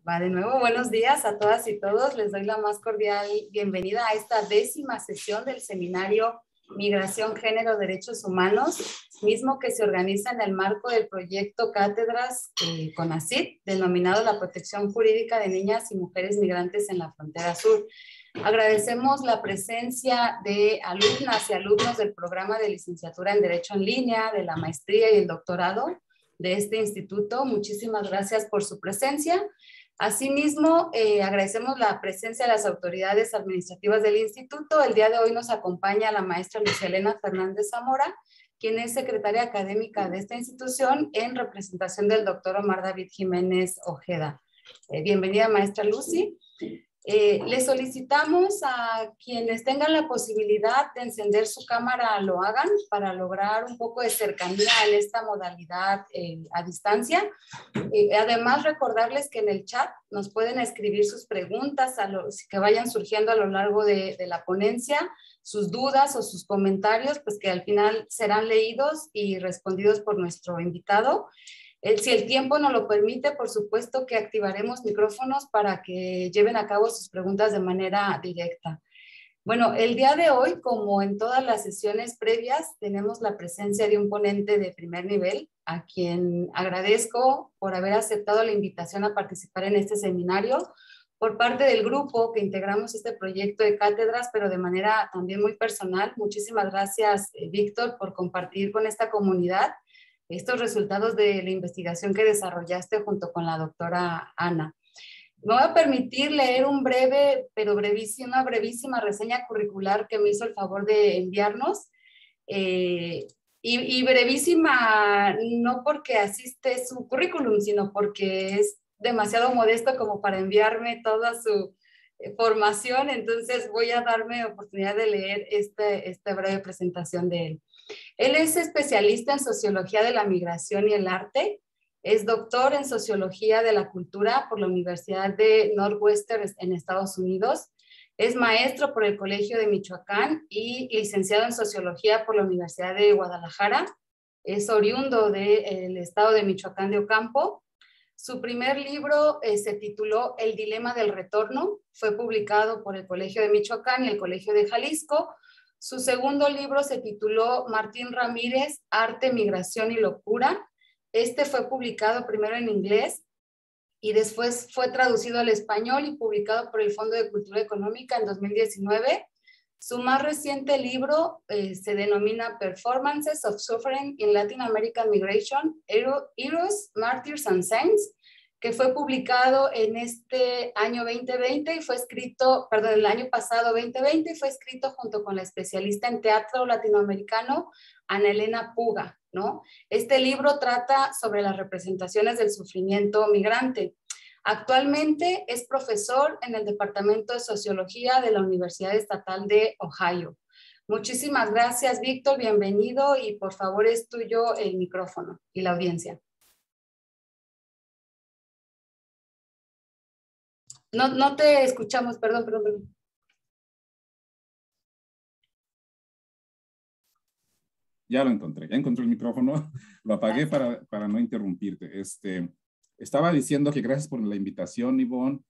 Va de nuevo, buenos días a todas y todos. Les doy la más cordial bienvenida a esta 10ª sesión del seminario Migración, Género, Derechos Humanos, mismo que se organiza en el marco del proyecto Cátedras CONACYT, denominado La Protección Jurídica de Niñas y Mujeres Migrantes en la Frontera Sur. Agradecemos la presencia de alumnas y alumnos del programa de licenciatura en Derecho en Línea, de la maestría y el doctorado de este instituto. Muchísimas gracias por su presencia. Asimismo, agradecemos la presencia de las autoridades administrativas del instituto. El día de hoy nos acompaña la maestra Lucia Elena Fernández Zamora, quien es secretaria académica de esta institución en representación del doctor Omar David Jiménez Ojeda. Bienvenida, maestra Lucy. Le solicitamos a quienes tengan la posibilidad de encender su cámara lo hagan para lograr un poco de cercanía en esta modalidad a distancia. Además, recordarles que en el chat nos pueden escribir sus preguntas a los que vayan surgiendo a lo largo de la ponencia, sus dudas o sus comentarios, pues que al final serán leídos y respondidos por nuestro invitado. Si el tiempo nos lo permite, por supuesto que activaremos micrófonos para que lleven a cabo sus preguntas de manera directa. Bueno, el día de hoy, como en todas las sesiones previas, tenemos la presencia de un ponente de primer nivel, a quien agradezco por haber aceptado la invitación a participar en este seminario por parte del grupo que integramos este proyecto de cátedras, pero de manera también muy personal. Muchísimas gracias, Víctor, por compartir con esta comunidad estos resultados de la investigación que desarrollaste junto con la doctora Ana. Me voy a permitir leer un breve, pero brevísima, una brevísima reseña curricular que me hizo el favor de enviarnos. Y brevísima no porque asiste su currículum, sino porque es demasiado modesto como para enviarme toda su formación. Entonces voy a darme oportunidad de leer esta breve presentación de él. Él es especialista en Sociología de la Migración y el Arte, es doctor en Sociología de la Cultura por la Universidad de Northwestern en Estados Unidos, es maestro por el Colegio de Michoacán y licenciado en Sociología por la Universidad de Guadalajara, es oriundo del estado de Michoacán de Ocampo. Su primer libro se tituló El Dilema del Retorno, fue publicado por el Colegio de Michoacán y el Colegio de Jalisco. Su segundo libro se tituló Martín Ramírez, Arte, Migración y Locura. Este fue publicado primero en inglés y después fue traducido al español y publicado por el Fondo de Cultura Económica en 2019. Su más reciente libro se denomina Performances of Suffering in Latin American Migration, Heroes, Martyrs and Saints, que fue publicado en este año 2020 y fue escrito, perdón, el año pasado 2020 y fue escrito junto con la especialista en teatro latinoamericano Ana Elena Puga, ¿no? Este libro trata sobre las representaciones del sufrimiento migrante. Actualmente es profesor en el Departamento de Sociología de la Universidad Estatal de Ohio. Muchísimas gracias, Víctor, bienvenido y por favor es tuyo el micrófono y la audiencia. No te escuchamos, perdón. Ya lo encontré, ya encontré el micrófono, lo apagué para no interrumpirte. Estaba diciendo que gracias por la invitación, Ivonne.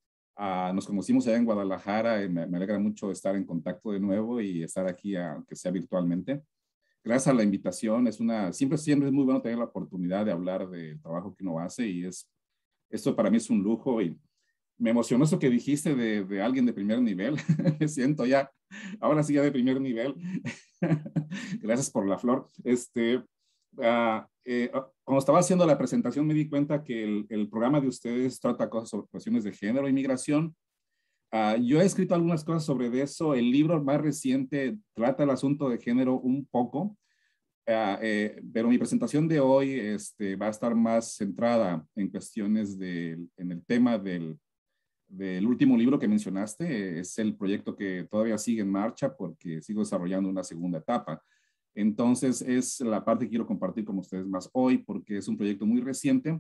Nos conocimos allá en Guadalajara y me alegra mucho estar en contacto de nuevo y estar aquí, aunque sea virtualmente. Gracias a la invitación, siempre es muy bueno tener la oportunidad de hablar del trabajo que uno hace y esto para mí es un lujo y me emocionó eso que dijiste de alguien de primer nivel. Me siento ya, ahora sí ya de primer nivel. Gracias por la flor. Cuando estaba haciendo la presentación me di cuenta que el programa de ustedes trata cosas sobre cuestiones de género y migración. Yo he escrito algunas cosas sobre eso. El libro más reciente trata el asunto de género un poco, pero mi presentación de hoy va a estar más centrada en cuestiones en el tema del último libro que mencionaste. Es el proyecto que todavía sigue en marcha porque sigo desarrollando una segunda etapa. Entonces es la parte que quiero compartir con ustedes más hoy porque es un proyecto muy reciente.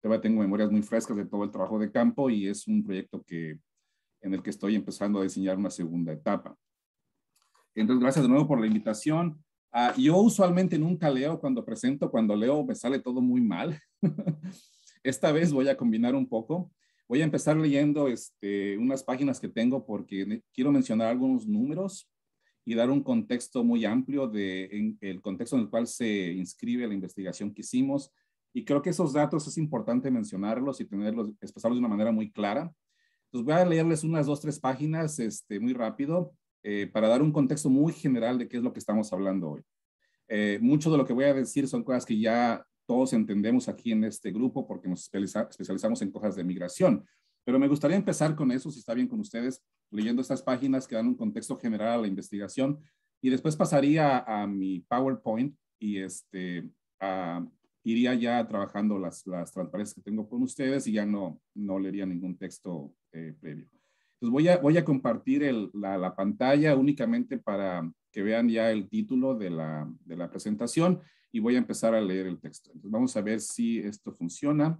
Todavía tengo memorias muy frescas de todo el trabajo de campo y es un proyecto en el que estoy empezando a diseñar una segunda etapa. Entonces, gracias de nuevo por la invitación. Yo usualmente nunca leo cuando presento. Cuando leo me sale todo muy mal. Esta vez voy a combinar un poco. Voy a empezar leyendo unas páginas que tengo porque quiero mencionar algunos números y dar un contexto muy amplio el contexto en el cual se inscribe la investigación que hicimos. Y creo que esos datos es importante mencionarlos y expresarlos de una manera muy clara. Entonces voy a leerles unas 2, 3 páginas muy rápido para dar un contexto muy general de qué es lo que estamos hablando hoy. Mucho de lo que voy a decir son cosas que ya todos entendemos aquí en este grupo porque nos especializamos en cosas de migración. Pero me gustaría empezar con eso, si está bien con ustedes, leyendo estas páginas que dan un contexto general a la investigación y después pasaría a mi PowerPoint y iría ya trabajando las transparencias que tengo con ustedes y ya no leería ningún texto previo. Entonces voy a compartir la pantalla únicamente para que vean ya el título de la presentación y voy a empezar a leer el texto. Entonces vamos a ver si esto funciona.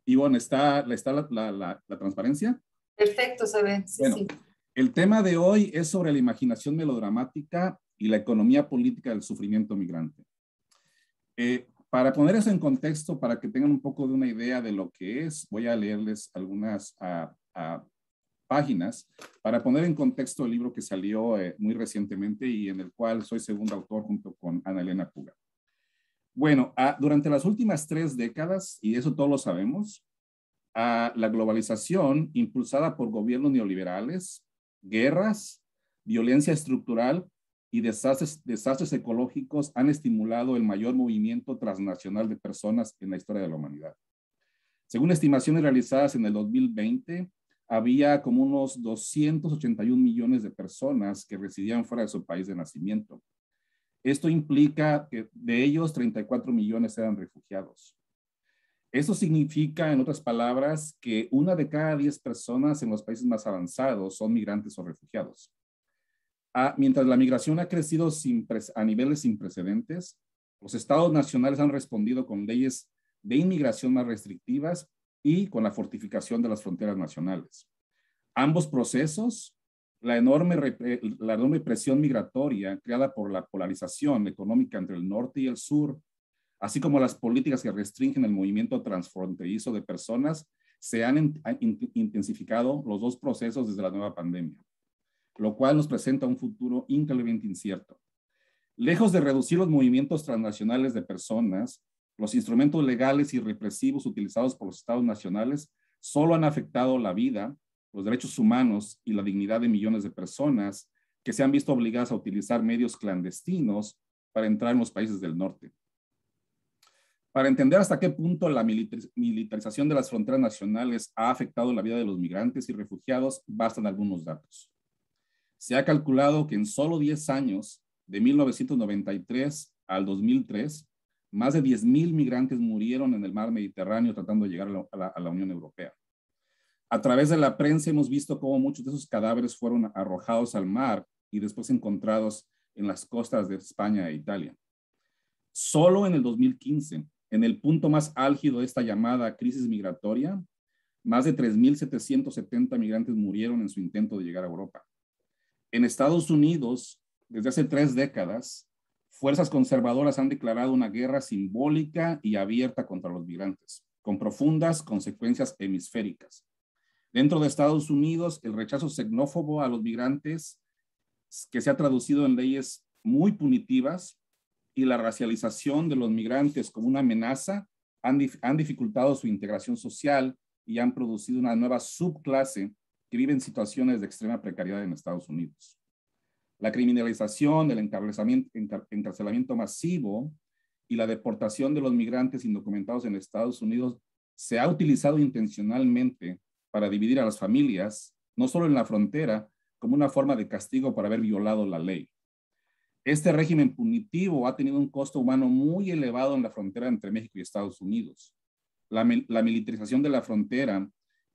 Y bueno, ¿está la transparencia? Perfecto, se ve. Sí, Bueno, sí. el tema de hoy es sobre la imaginación melodramática y la economía política del sufrimiento migrante. Para poner eso en contexto, para que tengan un poco de una idea de lo que es, voy a leerles algunas páginas para poner en contexto el libro que salió muy recientemente y en el cual soy segundo autor junto con Ana Elena Puga. Bueno, durante las últimas 3 décadas, y eso todos lo sabemos, la globalización impulsada por gobiernos neoliberales, guerras, violencia estructural y desastres ecológicos han estimulado el mayor movimiento transnacional de personas en la historia de la humanidad. Según estimaciones realizadas en el 2020, había como unos 281 millones de personas que residían fuera de su país de nacimiento. Esto implica que de ellos 34 millones eran refugiados. Eso significa, en otras palabras, que 1 de cada 10 personas en los países más avanzados son migrantes o refugiados. Mientras la migración ha crecido a niveles sin precedentes, los estados nacionales han respondido con leyes de inmigración más restrictivas y con la fortificación de las fronteras nacionales. Ambos procesos, la enorme presión migratoria creada por la polarización económica entre el norte y el sur, así como las políticas que restringen el movimiento transfronterizo de personas, se han intensificado los 2 procesos desde la nueva pandemia, lo cual nos presenta un futuro increíblemente incierto. Lejos de reducir los movimientos transnacionales de personas, los instrumentos legales y represivos utilizados por los estados nacionales solo han afectado la vida, los derechos humanos y la dignidad de millones de personas que se han visto obligadas a utilizar medios clandestinos para entrar en los países del norte. Para entender hasta qué punto la militarización de las fronteras nacionales ha afectado la vida de los migrantes y refugiados, bastan algunos datos. Se ha calculado que en solo 10 años, de 1993 al 2003, más de 10,000 migrantes murieron en el mar Mediterráneo tratando de llegar a la Unión Europea. A través de la prensa hemos visto cómo muchos de esos cadáveres fueron arrojados al mar y después encontrados en las costas de España e Italia. Solo en el 2015, en el punto más álgido de esta llamada crisis migratoria, más de 3,770 migrantes murieron en su intento de llegar a Europa. En Estados Unidos, desde hace 3 décadas, fuerzas conservadoras han declarado una guerra simbólica y abierta contra los migrantes, con profundas consecuencias hemisféricas. Dentro de Estados Unidos, el rechazo xenófobo a los migrantes, que se ha traducido en leyes muy punitivas, y la racialización de los migrantes como una amenaza han dificultado su integración social y han producido una nueva subclase que vive en situaciones de extrema precariedad en Estados Unidos. La criminalización, el encarcelamiento masivo y la deportación de los migrantes indocumentados en Estados Unidos se ha utilizado intencionalmente para dividir a las familias, no solo en la frontera, como una forma de castigo por haber violado la ley. Este régimen punitivo ha tenido un costo humano muy elevado en la frontera entre México y Estados Unidos. La militarización de la frontera,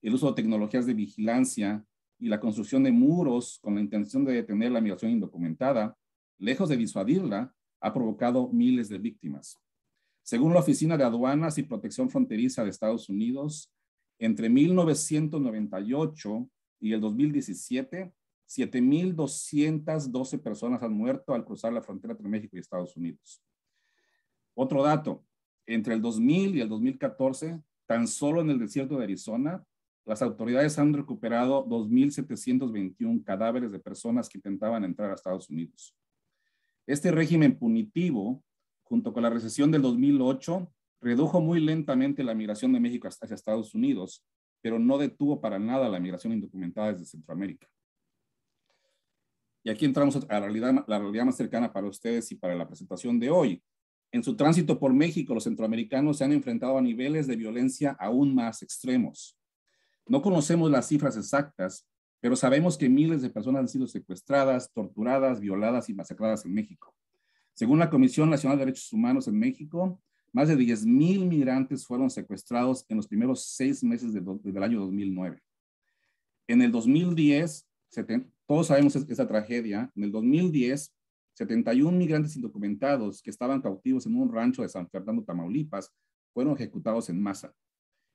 el uso de tecnologías de vigilancia y la construcción de muros con la intención de detener la migración indocumentada, lejos de disuadirla, ha provocado miles de víctimas. Según la Oficina de Aduanas y Protección Fronteriza de Estados Unidos, entre 1998 y el 2017, 7,212 personas han muerto al cruzar la frontera entre México y Estados Unidos. Otro dato, entre el 2000 y el 2014, tan solo en el desierto de Arizona, las autoridades han recuperado 2.721 cadáveres de personas que intentaban entrar a Estados Unidos. Este régimen punitivo, junto con la recesión del 2008, redujo muy lentamente la migración de México hacia Estados Unidos, pero no detuvo para nada la migración indocumentada desde Centroamérica. Y aquí entramos a la realidad más cercana para ustedes y para la presentación de hoy. En su tránsito por México, los centroamericanos se han enfrentado a niveles de violencia aún más extremos. No conocemos las cifras exactas, pero sabemos que miles de personas han sido secuestradas, torturadas, violadas y masacradas en México. Según la Comisión Nacional de Derechos Humanos en México, más de 10,000 migrantes fueron secuestrados en los primeros 6 meses del año 2009. En el 2010, todos sabemos esa tragedia, en el 2010, 71 migrantes indocumentados que estaban cautivos en un rancho de San Fernando, Tamaulipas, fueron ejecutados en masa.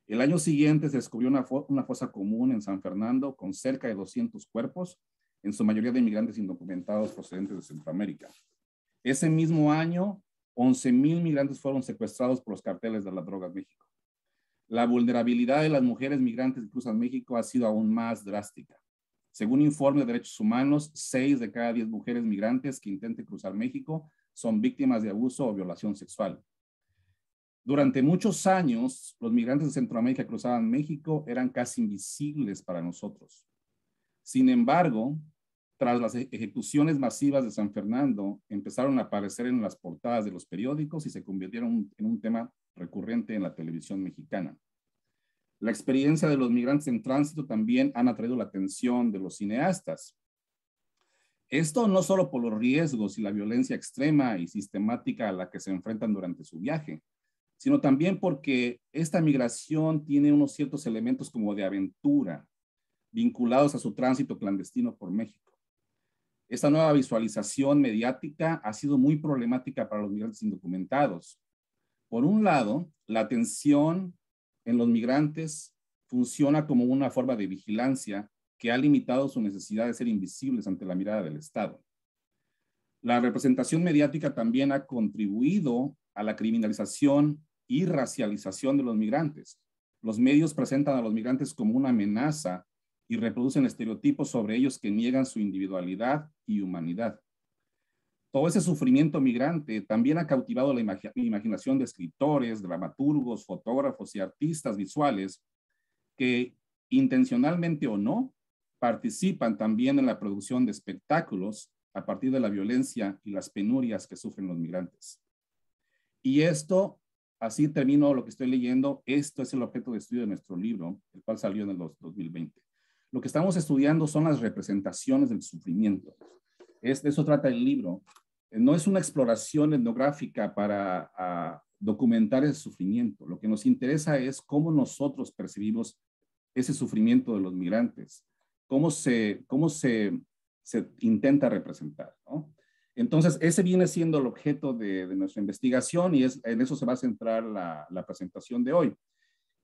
El año siguiente se descubrió una fosa común en San Fernando con cerca de 200 cuerpos, en su mayoría de migrantes indocumentados procedentes de Centroamérica. Ese mismo año, 11,000 migrantes fueron secuestrados por los carteles de la droga en México. La vulnerabilidad de las mujeres migrantes que cruzan México ha sido aún más drástica. Según informes de derechos humanos, 6 de cada 10 mujeres migrantes que intenten cruzar México son víctimas de abuso o violación sexual. Durante muchos años, los migrantes de Centroamérica que cruzaban México eran casi invisibles para nosotros. Sin embargo, tras las ejecuciones masivas de San Fernando, empezaron a aparecer en las portadas de los periódicos y se convirtieron en un tema recurrente en la televisión mexicana. La experiencia de los migrantes en tránsito también han atraído la atención de los cineastas. Esto no solo por los riesgos y la violencia extrema y sistemática a la que se enfrentan durante su viaje, sino también porque esta migración tiene unos ciertos elementos como de aventura, vinculados a su tránsito clandestino por México. Esta nueva visualización mediática ha sido muy problemática para los migrantes indocumentados. Por un lado, la atención en los migrantes funciona como una forma de vigilancia que ha limitado su necesidad de ser invisibles ante la mirada del Estado. La representación mediática también ha contribuido a la criminalización y racialización de los migrantes. Los medios presentan a los migrantes como una amenaza y reproducen estereotipos sobre ellos que niegan su individualidad y humanidad. Todo ese sufrimiento migrante también ha cautivado la imaginación de escritores, dramaturgos, fotógrafos y artistas visuales que, intencionalmente o no, participan también en la producción de espectáculos a partir de la violencia y las penurias que sufren los migrantes. Y esto, así termino lo que estoy leyendo, esto es el objeto de estudio de nuestro libro, el cual salió en el 2020. Lo que estamos estudiando son las representaciones del sufrimiento. De eso trata el libro. No es una exploración etnográfica para documentar ese sufrimiento. Lo que nos interesa es cómo nosotros percibimos ese sufrimiento de los migrantes, cómo se intenta representar, ¿no? Entonces, ese viene siendo el objeto de nuestra investigación y en eso se va a centrar la presentación de hoy.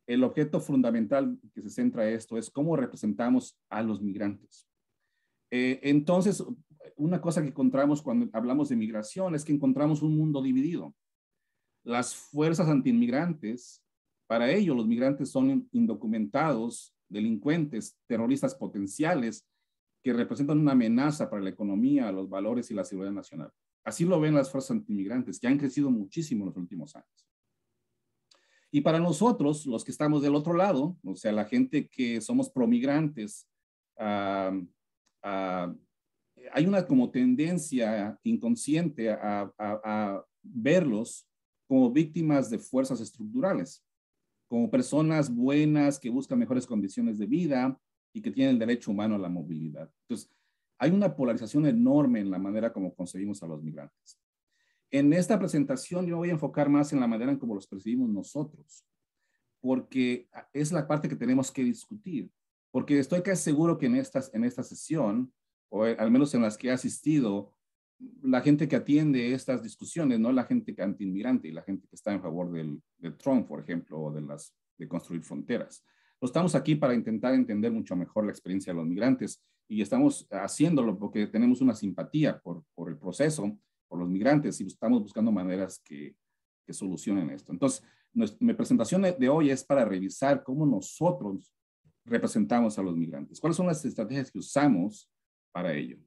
El objeto fundamental que se centra esto es cómo representamos a los migrantes. Entonces, una cosa que encontramos cuando hablamos de migración es que encontramos un mundo dividido. Las fuerzas antiinmigrantes, para ello los migrantes son indocumentados, delincuentes, terroristas potenciales que representan una amenaza para la economía, los valores y la seguridad nacional. Así lo ven las fuerzas antiinmigrantes, que han crecido muchísimo en los últimos años. Y para nosotros, los que estamos del otro lado, o sea, la gente que somos promigrantes, hay una como tendencia inconsciente a verlos como víctimas de fuerzas estructurales, como personas buenas que buscan mejores condiciones de vida y que tienen el derecho humano a la movilidad. Entonces, hay una polarización enorme en la manera como concebimos a los migrantes. En esta presentación yo voy a enfocar más en la manera en cómo los percibimos nosotros, porque es la parte que tenemos que discutir, porque estoy casi seguro que en esta sesión, o al menos en las que he asistido, la gente que atiende estas discusiones, no la gente que anti-inmigrante y la gente que está en favor de Trump, por ejemplo, o de construir fronteras. Estamos aquí para intentar entender mucho mejor la experiencia de los migrantes y estamos haciéndolo porque tenemos una simpatía por el proceso, por los migrantes y estamos buscando maneras que solucionen esto. Entonces, Mi presentación de hoy es para revisar cómo nosotros representamos a los migrantes. ¿Cuáles son las estrategias que usamos para ello?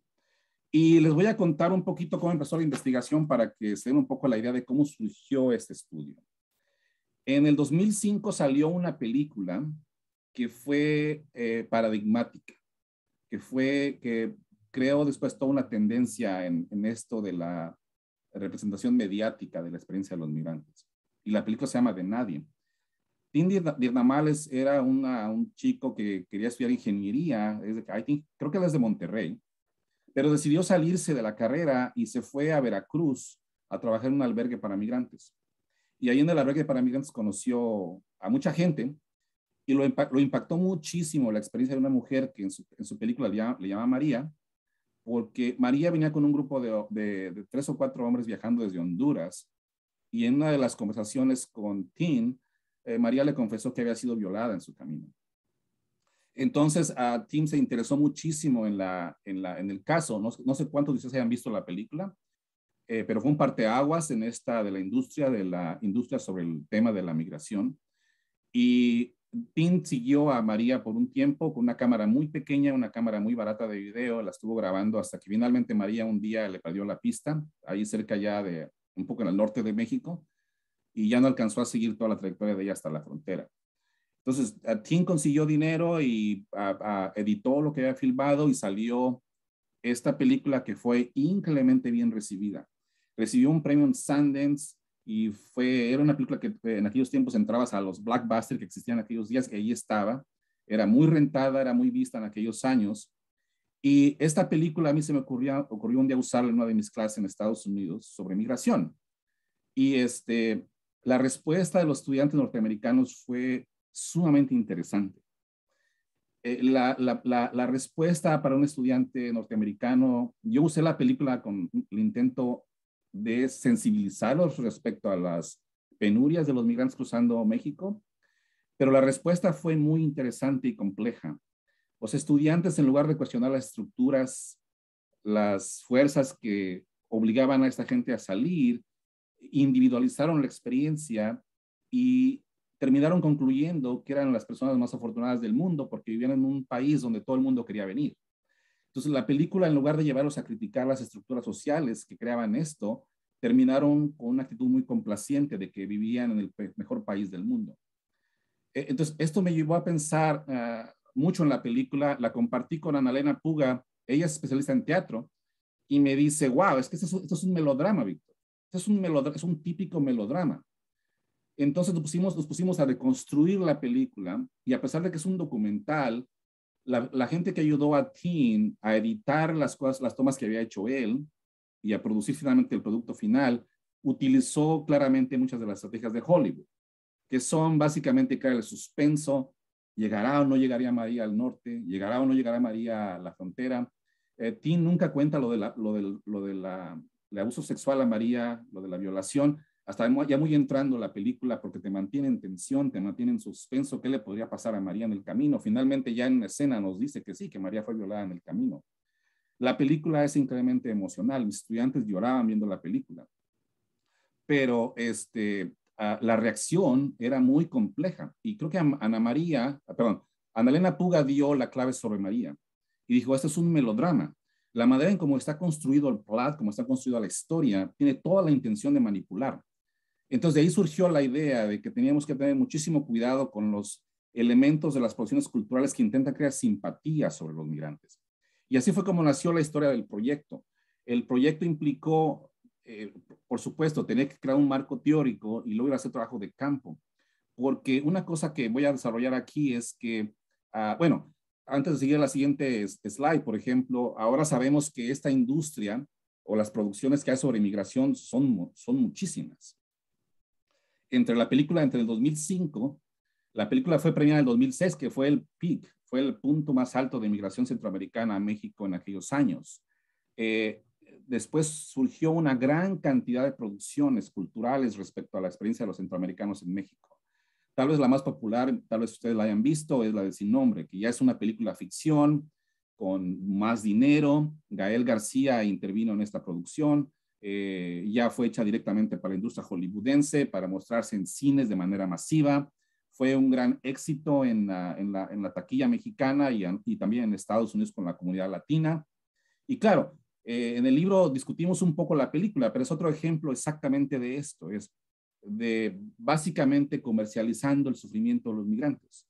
Y les voy a contar un poquito cómo empezó la investigación para que se den un poco la idea de cómo surgió este estudio. En el 2005 salió una película que fue paradigmática, que creó después toda una tendencia en esto de la representación mediática de la experiencia de los migrantes. Y la película se llama De Nadie. Tim Dirnamales era un chico que quería estudiar ingeniería, creo que él es de Monterrey, pero decidió salirse de la carrera y se fue a Veracruz a trabajar en un albergue para migrantes. Y ahí en el albergue para migrantes conoció a mucha gente y lo impactó muchísimo la experiencia de una mujer que en su película le llama María, porque María venía con un grupo de 3 o 4 hombres viajando desde Honduras, y en una de las conversaciones con Tim, María le confesó que había sido violada en su camino. Entonces, Tim se interesó muchísimo en el caso. No sé cuántos de ustedes hayan visto la película, pero fue un parteaguas de la industria sobre el tema de la migración. Y Tim siguió a María por un tiempo con una cámara muy pequeña, una cámara muy barata de video, la estuvo grabando hasta que finalmente María un día le perdió la pista, ahí cerca ya un poco en el norte de México, y ya no alcanzó a seguir toda la trayectoria de ella hasta la frontera. Entonces, Tim consiguió dinero y editó lo que había filmado y salió esta película que fue increíblemente bien recibida. Recibió un premio en Sundance y era una película que en aquellos tiempos entrabas a los blockbusters que existían en aquellos días, que ahí estaba. Era muy rentada, era muy vista en aquellos años. Y esta película a mí se me ocurrió un día usarla en una de mis clases en Estados Unidos sobre migración. Y la respuesta de los estudiantes norteamericanos fue sumamente interesante. La respuesta para un estudiante norteamericano, yo usé la película con el intento de sensibilizarlos respecto a las penurias de los migrantes cruzando México, pero la respuesta fue muy interesante y compleja. Los estudiantes, en lugar de cuestionar las estructuras, las fuerzas que obligaban a esta gente a salir, individualizaron la experiencia y terminaron concluyendo que eran las personas más afortunadas del mundo porque vivían en un país donde todo el mundo quería venir. Entonces, la película, en lugar de llevarlos a criticar las estructuras sociales que creaban esto, terminaron con una actitud muy complaciente de que vivían en el mejor país del mundo. Entonces, esto me llevó a pensar mucho en la película. La compartí con Annalena Puga, ella es especialista en teatro, y me dice, wow, es que esto es un melodrama, Víctor. Esto es un típico melodrama. Entonces nos pusimos a reconstruir la película, y a pesar de que es un documental, la gente que ayudó a Tim a editar las tomas que había hecho él y a producir finalmente el producto final, utilizó claramente muchas de las estrategias de Hollywood, que son básicamente crear el suspenso: ¿llegará o no llegaría María al norte? ¿Llegará o no llegará María a la frontera? Tim nunca cuenta lo del abuso sexual a María, lo de la violación, hasta ya muy entrando la película, porque te mantiene en tensión, te mantiene en suspenso. ¿Qué le podría pasar a María en el camino? Finalmente ya en escena nos dice que sí, que María fue violada en el camino. La película es increíblemente emocional. Mis estudiantes lloraban viendo la película. Pero la reacción era muy compleja. Y creo que Annalena Puga dio la clave sobre María. Y dijo, este es un melodrama. La manera en cómo está construido el plot, cómo está construida la historia, tiene toda la intención de manipular. Entonces de ahí surgió la idea de que teníamos que tener muchísimo cuidado con los elementos de las producciones culturales que intentan crear simpatía sobre los migrantes. Y así fue como nació la historia del proyecto. El proyecto implicó, por supuesto, tener que crear un marco teórico y luego ir a hacer trabajo de campo. Porque una cosa que voy a desarrollar aquí es que, bueno, antes de seguir a la siguiente slide, por ejemplo, ahora sabemos que esta industria o las producciones que hay sobre migración son muchísimas. Entre el 2005, la película fue premiada en el 2006, que fue el peak, fue el punto más alto de migración centroamericana a México en aquellos años. Después surgió una gran cantidad de producciones culturales respecto a la experiencia de los centroamericanos en México. Tal vez la más popular, tal vez ustedes la hayan visto, es la de Sin Nombre, que ya es una película ficción con más dinero. Gael García intervino en esta producción. ya fue hecha directamente para la industria hollywoodense, para mostrarse en cines de manera masiva. Fue un gran éxito en la taquilla mexicana y también en Estados Unidos con la comunidad latina. Y claro, en el libro discutimos un poco la película, pero es otro ejemplo exactamente de esto, es de básicamente comercializando el sufrimiento de los migrantes.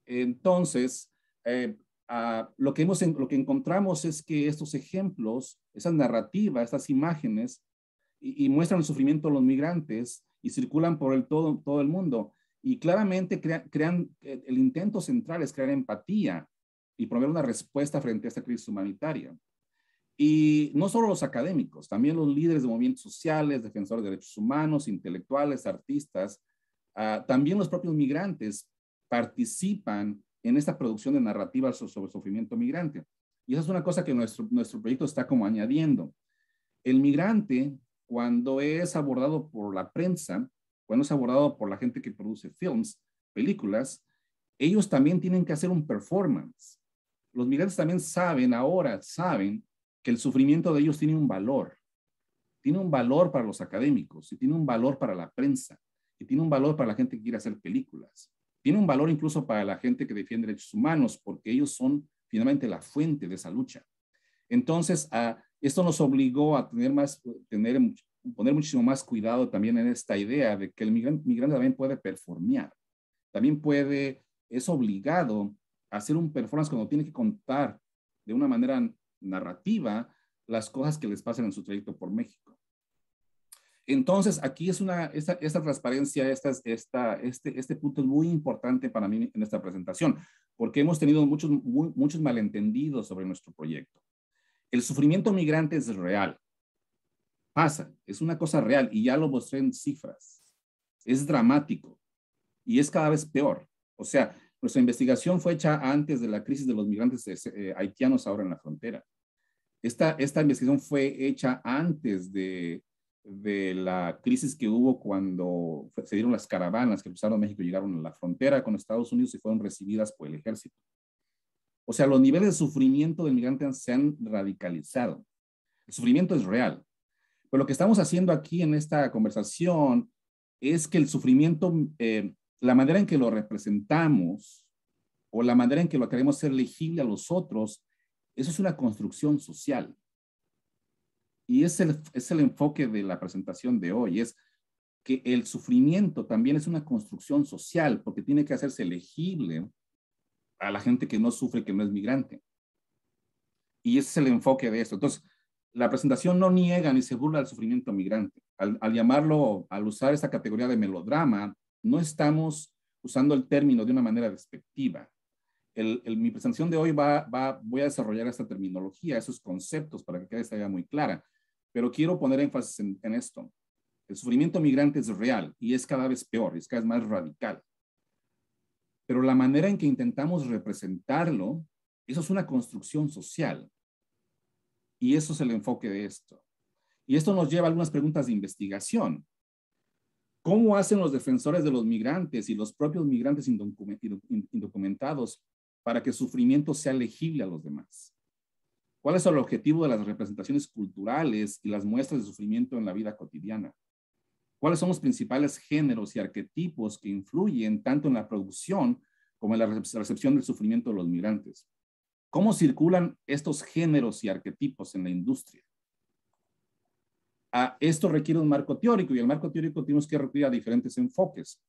Entonces, lo que encontramos es que estos ejemplos, esas narrativas, estas imágenes, y muestran el sufrimiento de los migrantes y circulan por todo el mundo. Y claramente crean, el intento central es crear empatía y promover una respuesta frente a esta crisis humanitaria. Y no solo los académicos, también los líderes de movimientos sociales, defensores de derechos humanos, intelectuales, artistas, también los propios migrantes participan en esta producción de narrativas sobre el sufrimiento migrante. Y esa es una cosa que nuestro proyecto está como añadiendo. El migrante, cuando es abordado por la prensa, cuando es abordado por la gente que produce films, películas, ellos también tienen que hacer un performance. Los migrantes también saben que el sufrimiento de ellos tiene un valor para los académicos, y tiene un valor para la prensa, y tiene un valor para la gente que quiere hacer películas, tiene un valor incluso para la gente que defiende derechos humanos, porque ellos son finalmente la fuente de esa lucha. Entonces, esto nos obligó a poner muchísimo más cuidado también en esta idea de que el migrante también puede performear, también es obligado a hacer un performance cuando tiene que contar de una manera narrativa las cosas que les pasan en su trayecto por México. Entonces, aquí es esta transparencia, este punto es muy importante para mí en esta presentación, porque hemos tenido muchos malentendidos sobre nuestro proyecto. El sufrimiento migrante es real, pasa, es una cosa real y ya lo mostré en cifras. Es dramático y es cada vez peor. O sea, nuestra investigación fue hecha antes de la crisis de los migrantes haitianos ahora en la frontera. Esta investigación fue hecha antes de la crisis que hubo cuando se dieron las caravanas que cruzaron México y llegaron a la frontera con Estados Unidos y fueron recibidas por el ejército. O sea, los niveles de sufrimiento del migrante se han radicalizado. El sufrimiento es real. Pero lo que estamos haciendo aquí en esta conversación es que el sufrimiento, la manera en que lo representamos o la manera en que lo queremos hacer legible a los otros, eso es una construcción social. Y es el enfoque de la presentación de hoy, es que el sufrimiento también es una construcción social porque tiene que hacerse legible a la gente que no sufre, que no es migrante. Y ese es el enfoque de esto. Entonces, la presentación no niega ni se burla del sufrimiento migrante. Al usar esta categoría de melodrama, no estamos usando el término de una manera despectiva. Mi presentación de hoy voy a desarrollar esta terminología, esos conceptos para que quede esta idea muy clara. Pero quiero poner énfasis en esto. El sufrimiento migrante es real y es cada vez peor, es cada vez más radical. Pero la manera en que intentamos representarlo, eso es una construcción social. Y eso es el enfoque de esto. Y esto nos lleva a algunas preguntas de investigación. ¿Cómo hacen los defensores de los migrantes y los propios migrantes indocumentados para que el sufrimiento sea legible a los demás? ¿Cuál es el objetivo de las representaciones culturales y las muestras de sufrimiento en la vida cotidiana? ¿Cuáles son los principales géneros y arquetipos que influyen tanto en la producción como en la recepción del sufrimiento de los migrantes? ¿Cómo circulan estos géneros y arquetipos en la industria? Esto requiere un marco teórico y el marco teórico tenemos que recurrir a diferentes enfoques.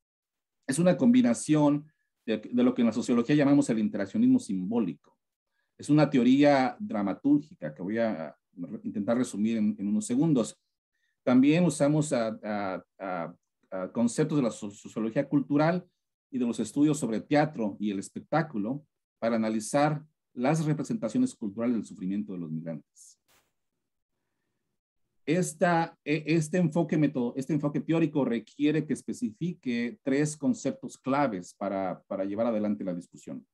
Es una combinación de lo que en la sociología llamamos el interaccionismo simbólico. Es una teoría dramatúrgica que voy a intentar resumir en unos segundos. También usamos conceptos de la sociología cultural y de los estudios sobre teatro y el espectáculo para analizar las representaciones culturales del sufrimiento de los migrantes. Este enfoque teórico requiere que especifique tres conceptos claves para llevar adelante la discusión.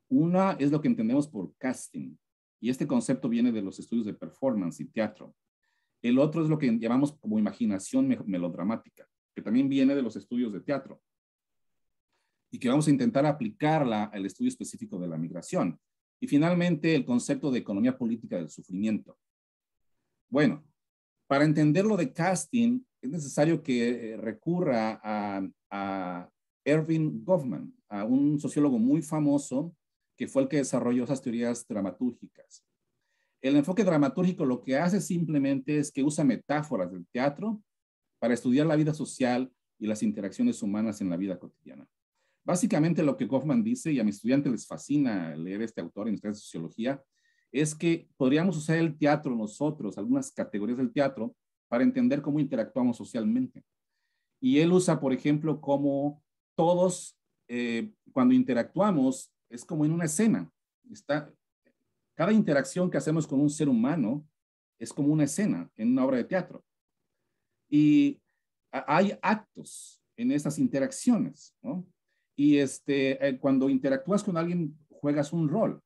Una es lo que entendemos por casting, y este concepto viene de los estudios de performance y teatro. El otro es lo que llamamos como imaginación melodramática, que también viene de los estudios de teatro, y que vamos a intentar aplicarla al estudio específico de la migración. Y finalmente, el concepto de economía política del sufrimiento. Bueno, Para entender lo de casting, es necesario que recurra a Erving Goffman, a un sociólogo muy famoso que fue el que desarrolló esas teorías dramatúrgicas. El enfoque dramatúrgico lo que hace simplemente es que usa metáforas del teatro para estudiar la vida social y las interacciones humanas en la vida cotidiana. Básicamente lo que Goffman dice, y a mis estudiantes les fascina leer este autor en historia de sociología, es que podríamos usar el teatro nosotros, algunas categorías del teatro, para entender cómo interactuamos socialmente. Y él usa, por ejemplo, cómo todos, cuando interactuamos, es como en una escena. Cada interacción que hacemos con un ser humano es como una escena en una obra de teatro. Y hay actos en esas interacciones, ¿no? Y cuando interactúas con alguien, juegas un rol.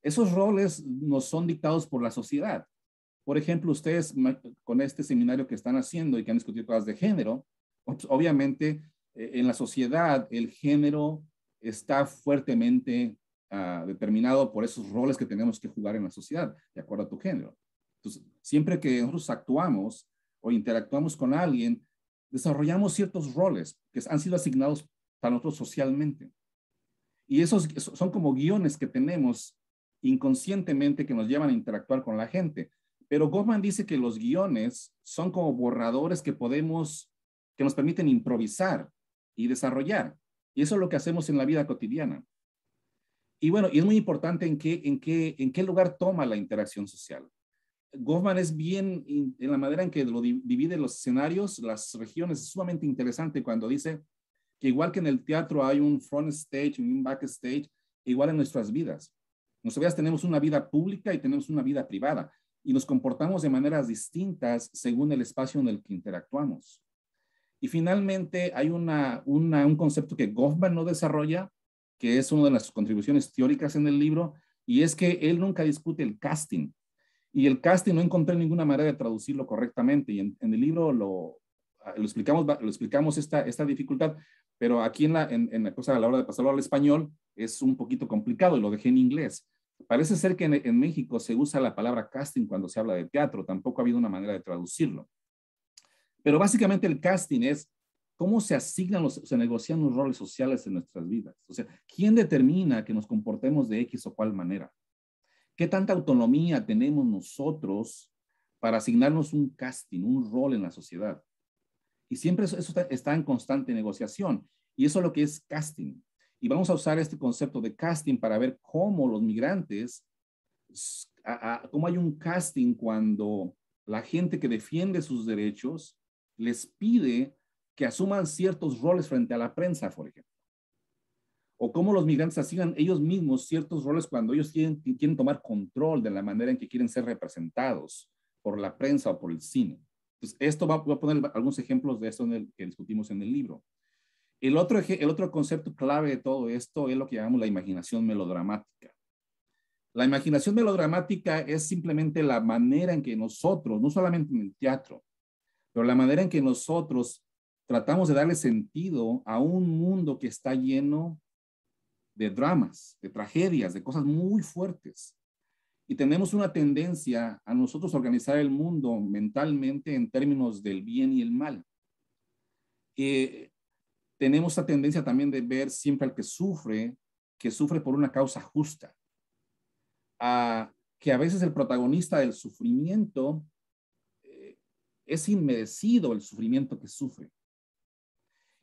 Esos roles no son dictados por la sociedad. Por ejemplo, ustedes con este seminario que están haciendo y que han discutido cosas de género, obviamente en la sociedad el género está fuertemente determinado por esos roles que tenemos que jugar en la sociedad, de acuerdo a tu género. Entonces, siempre que nosotros actuamos o interactuamos con alguien, desarrollamos ciertos roles que han sido asignados para nosotros socialmente. Y esos son como guiones que tenemos inconscientemente que nos llevan a interactuar con la gente. Pero Goffman dice que los guiones son como borradores que nos permiten improvisar y desarrollar. Y eso es lo que hacemos en la vida cotidiana. Y bueno, y es muy importante en qué lugar toma la interacción social. Goffman es bien, en la manera en que lo divide los escenarios, las regiones, es sumamente interesante cuando dice que igual que en el teatro hay un front stage y un backstage, igual en nuestras vidas. Nuestras vidas tenemos una vida pública y tenemos una vida privada y nos comportamos de maneras distintas según el espacio en el que interactuamos. Y finalmente hay un concepto que Goffman no desarrolla, que es una de las contribuciones teóricas en el libro, y es que él nunca discute el casting. Y el casting no encontré ninguna manera de traducirlo correctamente. Y en el libro lo explicamos esta dificultad, pero aquí en la cosa a la hora de pasarlo al español es un poquito complicado y lo dejé en inglés. Parece ser que en México se usa la palabra casting cuando se habla de teatro. Tampoco ha habido una manera de traducirlo. Pero básicamente el casting es cómo se asignan, se negocian los roles sociales en nuestras vidas. O sea, ¿quién determina que nos comportemos de X o cual manera? ¿Qué tanta autonomía tenemos nosotros para asignarnos un casting, un rol en la sociedad? Y siempre eso está en constante negociación. Y eso es lo que es casting. Y vamos a usar este concepto de casting para ver cómo los migrantes, cómo hay un casting cuando la gente que defiende sus derechos les pide que asuman ciertos roles frente a la prensa, por ejemplo. O cómo los migrantes asignan ellos mismos ciertos roles cuando ellos quieren tomar control de la manera en que quieren ser representados por la prensa o por el cine. Entonces, voy a poner algunos ejemplos de esto que discutimos en el libro. El otro concepto clave de todo esto es lo que llamamos la imaginación melodramática. La imaginación melodramática es simplemente la manera en que nosotros, no solamente en el teatro, pero la manera en que nosotros tratamos de darle sentido a un mundo que está lleno de dramas, de tragedias, de cosas muy fuertes. Y tenemos una tendencia a nosotros organizar el mundo mentalmente en términos del bien y el mal. Tenemos esta tendencia también de ver siempre al que sufre por una causa justa. Que a veces el protagonista del sufrimiento es inmerecido el sufrimiento que sufre.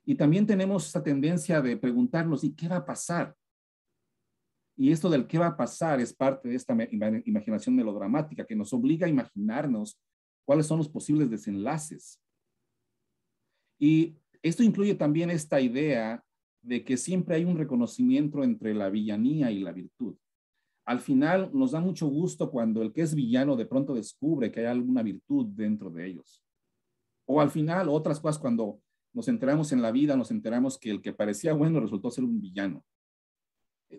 Y también tenemos esta tendencia de preguntarnos, ¿y qué va a pasar? Y esto del qué va a pasar es parte de esta imaginación melodramática que nos obliga a imaginarnos cuáles son los posibles desenlaces. Y esto incluye también esta idea de que siempre hay un reconocimiento entre la villanía y la virtud. Al final nos da mucho gusto cuando el que es villano de pronto descubre que hay alguna virtud dentro de ellos. O al final otras cosas cuando nos enteramos en la vida, nos enteramos que el que parecía bueno resultó ser un villano.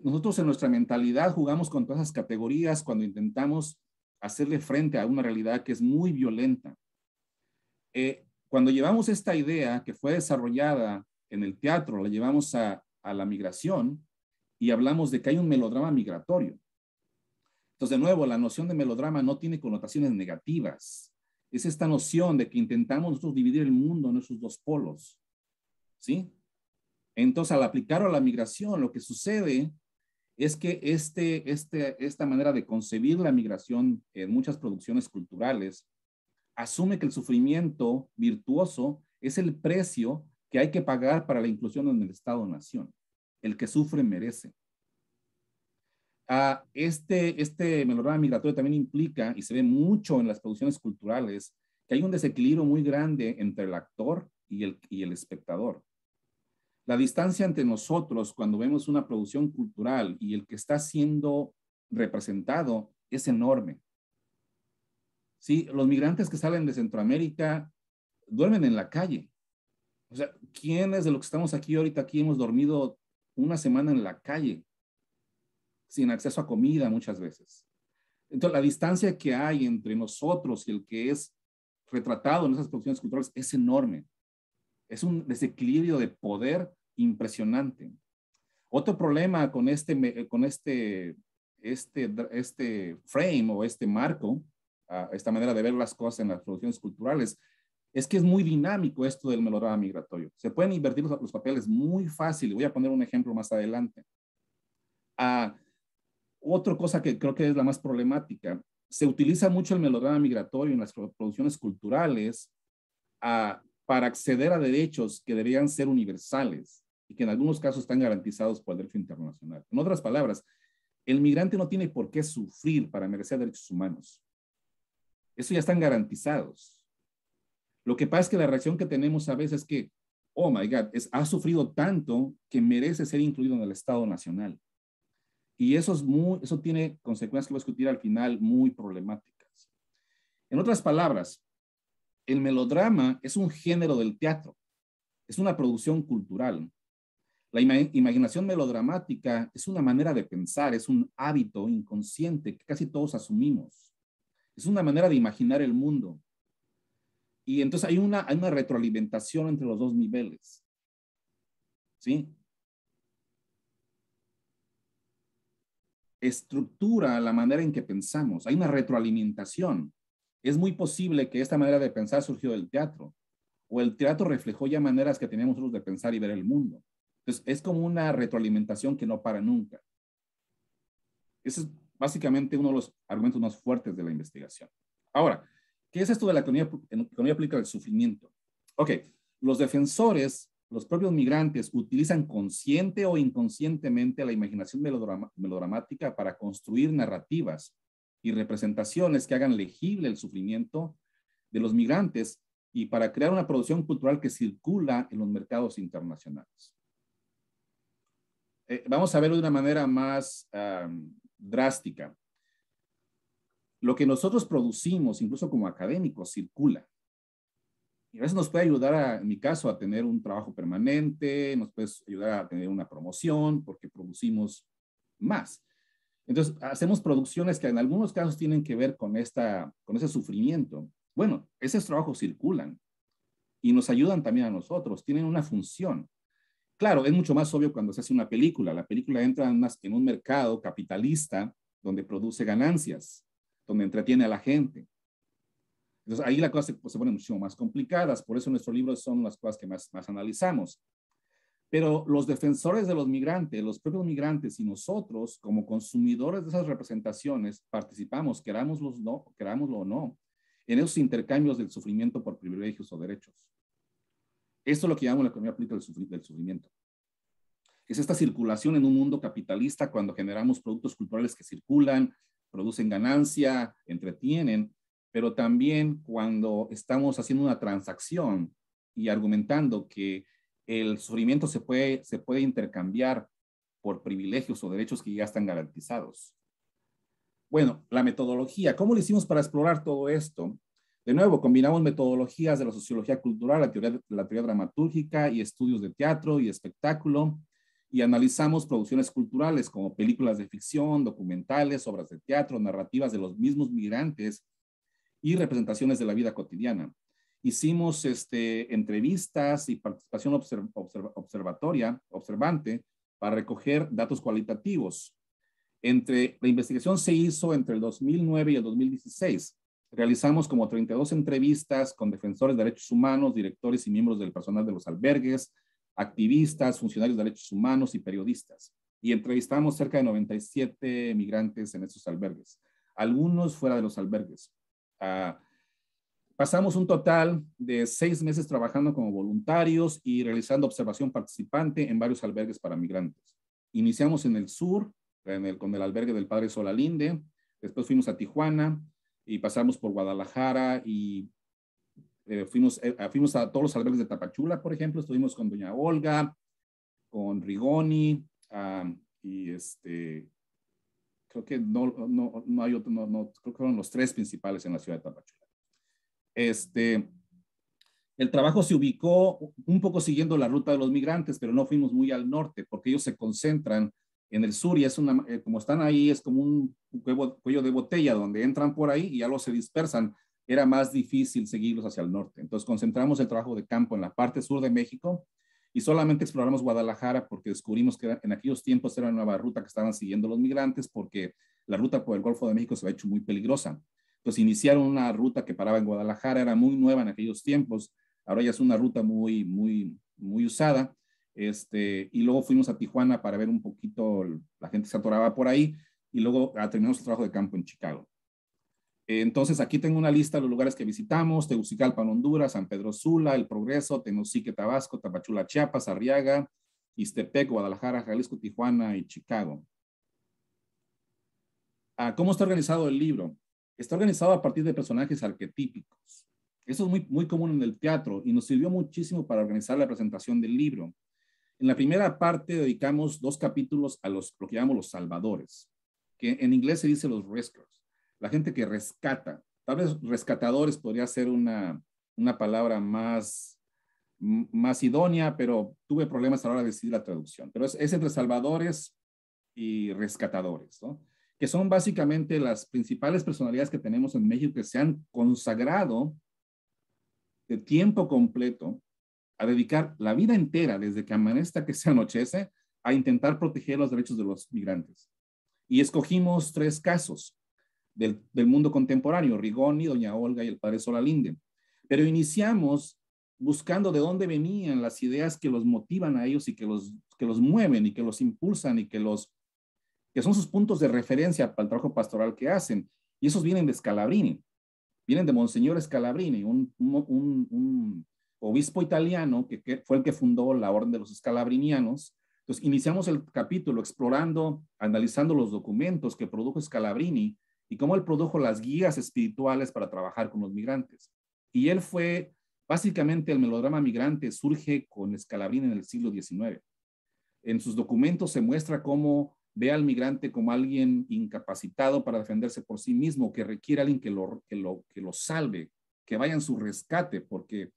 Nosotros en nuestra mentalidad jugamos con todas esas categorías cuando intentamos hacerle frente a una realidad que es muy violenta. Cuando llevamos esta idea que fue desarrollada en el teatro, la llevamos a la migración y hablamos de que hay un melodrama migratorio. Entonces, de nuevo, la noción de melodrama no tiene connotaciones negativas. Es esta noción de que intentamos nosotros dividir el mundo en esos dos polos, ¿sí? Entonces, al aplicarlo a la migración, lo que sucede es que esta manera de concebir la migración en muchas producciones culturales asume que el sufrimiento virtuoso es el precio que hay que pagar para la inclusión en el Estado-nación. El que sufre merece. Este melodrama migratorio también implica, y se ve mucho en las producciones culturales, que hay un desequilibrio muy grande entre el actor y el espectador. La distancia entre nosotros cuando vemos una producción cultural y el que está siendo representado es enorme. Sí, los migrantes que salen de Centroamérica duermen en la calle. O sea, ¿quiénes de los que estamos aquí ahorita aquí hemos dormido una semana en la calle sin acceso a comida muchas veces? Entonces, la distancia que hay entre nosotros y el que es retratado en esas producciones culturales es enorme. Es un desequilibrio de poder impresionante. Otro problema con este frame o este marco, esta manera de ver las cosas en las producciones culturales, es que es muy dinámico esto del melodrama migratorio. Se pueden invertir los papeles muy fácil. Voy a poner un ejemplo más adelante. Otra cosa que creo que es la más problemática, se utiliza mucho el melodrama migratorio en las producciones culturales para acceder a derechos que deberían ser universales y que en algunos casos están garantizados por el derecho internacional. En otras palabras, el migrante no tiene por qué sufrir para merecer derechos humanos. Eso ya están garantizados. Lo que pasa es que la reacción que tenemos a veces es que, oh my God, ha sufrido tanto que merece ser incluido en el Estado Nacional. Y eso tiene consecuencias que voy a discutir al final muy problemáticas. En otras palabras, el melodrama es un género del teatro, es una producción cultural. La imaginación melodramática es una manera de pensar, es un hábito inconsciente que casi todos asumimos. Es una manera de imaginar el mundo. Y entonces hay una retroalimentación entre los dos niveles. ¿Sí? Estructura la manera en que pensamos. Hay una retroalimentación. Es muy posible que esta manera de pensar surgió del teatro, o el teatro reflejó ya maneras que teníamos nosotros de pensar y ver el mundo. Entonces, es como una retroalimentación que no para nunca. Ese es básicamente uno de los argumentos más fuertes de la investigación. Ahora, ¿qué es esto de la economía aplica al sufrimiento? Ok, los defensores, los propios migrantes, utilizan consciente o inconscientemente la imaginación melodramática para construir narrativas y representaciones que hagan legible el sufrimiento de los migrantes y para crear una producción cultural que circula en los mercados internacionales. Vamos a verlo de una manera más drástica. Lo que nosotros producimos, incluso como académicos, circula. Y a veces nos puede ayudar, en mi caso, a tener un trabajo permanente, nos puede ayudar a tener una promoción, porque producimos más. Entonces, hacemos producciones que en algunos casos tienen que ver con ese sufrimiento. Bueno, esos trabajos circulan y nos ayudan también a nosotros, tienen una función. Claro, es mucho más obvio cuando se hace una película. La película entra en un mercado capitalista donde produce ganancias, donde entretiene a la gente. Entonces, ahí la cosa se pone mucho más complicadas. Por eso nuestros libros son las cosas que más analizamos. Pero los defensores de los migrantes, los propios migrantes y nosotros, como consumidores de esas representaciones, participamos, querámoslo o no, en esos intercambios del sufrimiento por privilegios o derechos. Esto es lo que llamamos la economía aplica del sufrimiento. Es esta circulación en un mundo capitalista cuando generamos productos culturales que circulan, producen ganancia, entretienen, pero también cuando estamos haciendo una transacción y argumentando que el sufrimiento se puede intercambiar por privilegios o derechos que ya están garantizados. Bueno, la metodología. ¿Cómo lo hicimos para explorar todo esto? De nuevo, combinamos metodologías de la sociología cultural, la teoría dramatúrgica y estudios de teatro y espectáculo, y analizamos producciones culturales como películas de ficción, documentales, obras de teatro, narrativas de los mismos migrantes y representaciones de la vida cotidiana. Hicimos entrevistas y participación observante para recoger datos cualitativos. La investigación se hizo entre el 2009 y el 2016. Realizamos como 32 entrevistas con defensores de derechos humanos, directores y miembros del personal de los albergues, activistas, funcionarios de derechos humanos y periodistas. Y entrevistamos cerca de 97 migrantes en estos albergues, algunos fuera de los albergues. Pasamos un total de 6 meses trabajando como voluntarios y realizando observación participante en varios albergues para migrantes. Iniciamos en el sur, con el albergue del Padre Solalinde, después fuimos a Tijuana y pasamos por Guadalajara y fuimos a todos los albergues de Tapachula, por ejemplo. Estuvimos con doña Olga, con Rigoni, y creo que no hay otro, creo que fueron los 3 principales en la ciudad de Tapachula. El trabajo se ubicó un poco siguiendo la ruta de los migrantes, pero no fuimos muy al norte porque ellos se concentran en el sur y es como están ahí, es como un cuello de botella donde entran por ahí y ya los se dispersan. Era más difícil seguirlos hacia el norte. Entonces concentramos el trabajo de campo en la parte sur de México y solamente exploramos Guadalajara porque descubrimos que en aquellos tiempos era una nueva ruta que estaban siguiendo los migrantes porque la ruta por el Golfo de México se había hecho muy peligrosa. Entonces iniciaron una ruta que paraba en Guadalajara, era muy nueva en aquellos tiempos, ahora ya es una ruta muy usada. Y luego fuimos a Tijuana para ver un poquito, la gente se atoraba por ahí, y luego terminamos el trabajo de campo en Chicago. Entonces aquí tengo una lista de los lugares que visitamos: Tegucigalpa, Honduras; San Pedro Sula, El Progreso; Tenosique, Tabasco; Tapachula, Chiapas; Arriaga, Ixtepec, Guadalajara, Jalisco, Tijuana y Chicago. ¿Cómo está organizado el libro? Está organizado a partir de personajes arquetípicos. Eso es muy común en el teatro y nos sirvió muchísimo para organizar la presentación del libro. En la primera parte dedicamos 2 capítulos a lo que llamamos los salvadores, que en inglés se dice los rescuers, la gente que rescata. Tal vez rescatadores podría ser una palabra más idónea, pero tuve problemas a la hora de decidir la traducción. Pero es entre salvadores y rescatadores, ¿no? Que son básicamente las principales personalidades que tenemos en México que se han consagrado de tiempo completo a dedicar la vida entera, desde que amanece hasta que se anochece, a intentar proteger los derechos de los migrantes. Y escogimos 3 casos del mundo contemporáneo: Rigoni, doña Olga y el padre Solalinde. Pero iniciamos buscando de dónde venían las ideas que los motivan a ellos y que los mueven y que los impulsan y que son sus puntos de referencia para el trabajo pastoral que hacen. Y esos vienen de Scalabrini, vienen de Monseñor Scalabrini, un obispo italiano que fue el que fundó la Orden de los Scalabrinianos. Entonces iniciamos el capítulo explorando, analizando los documentos que produjo Scalabrini y cómo él produjo las guías espirituales para trabajar con los migrantes. Y él fue, básicamente el melodrama migrante surge con Scalabrini en el siglo XIX. En sus documentos se muestra cómo ve al migrante como alguien incapacitado para defenderse por sí mismo, que requiere a alguien que lo salve, que vaya en su rescate, porque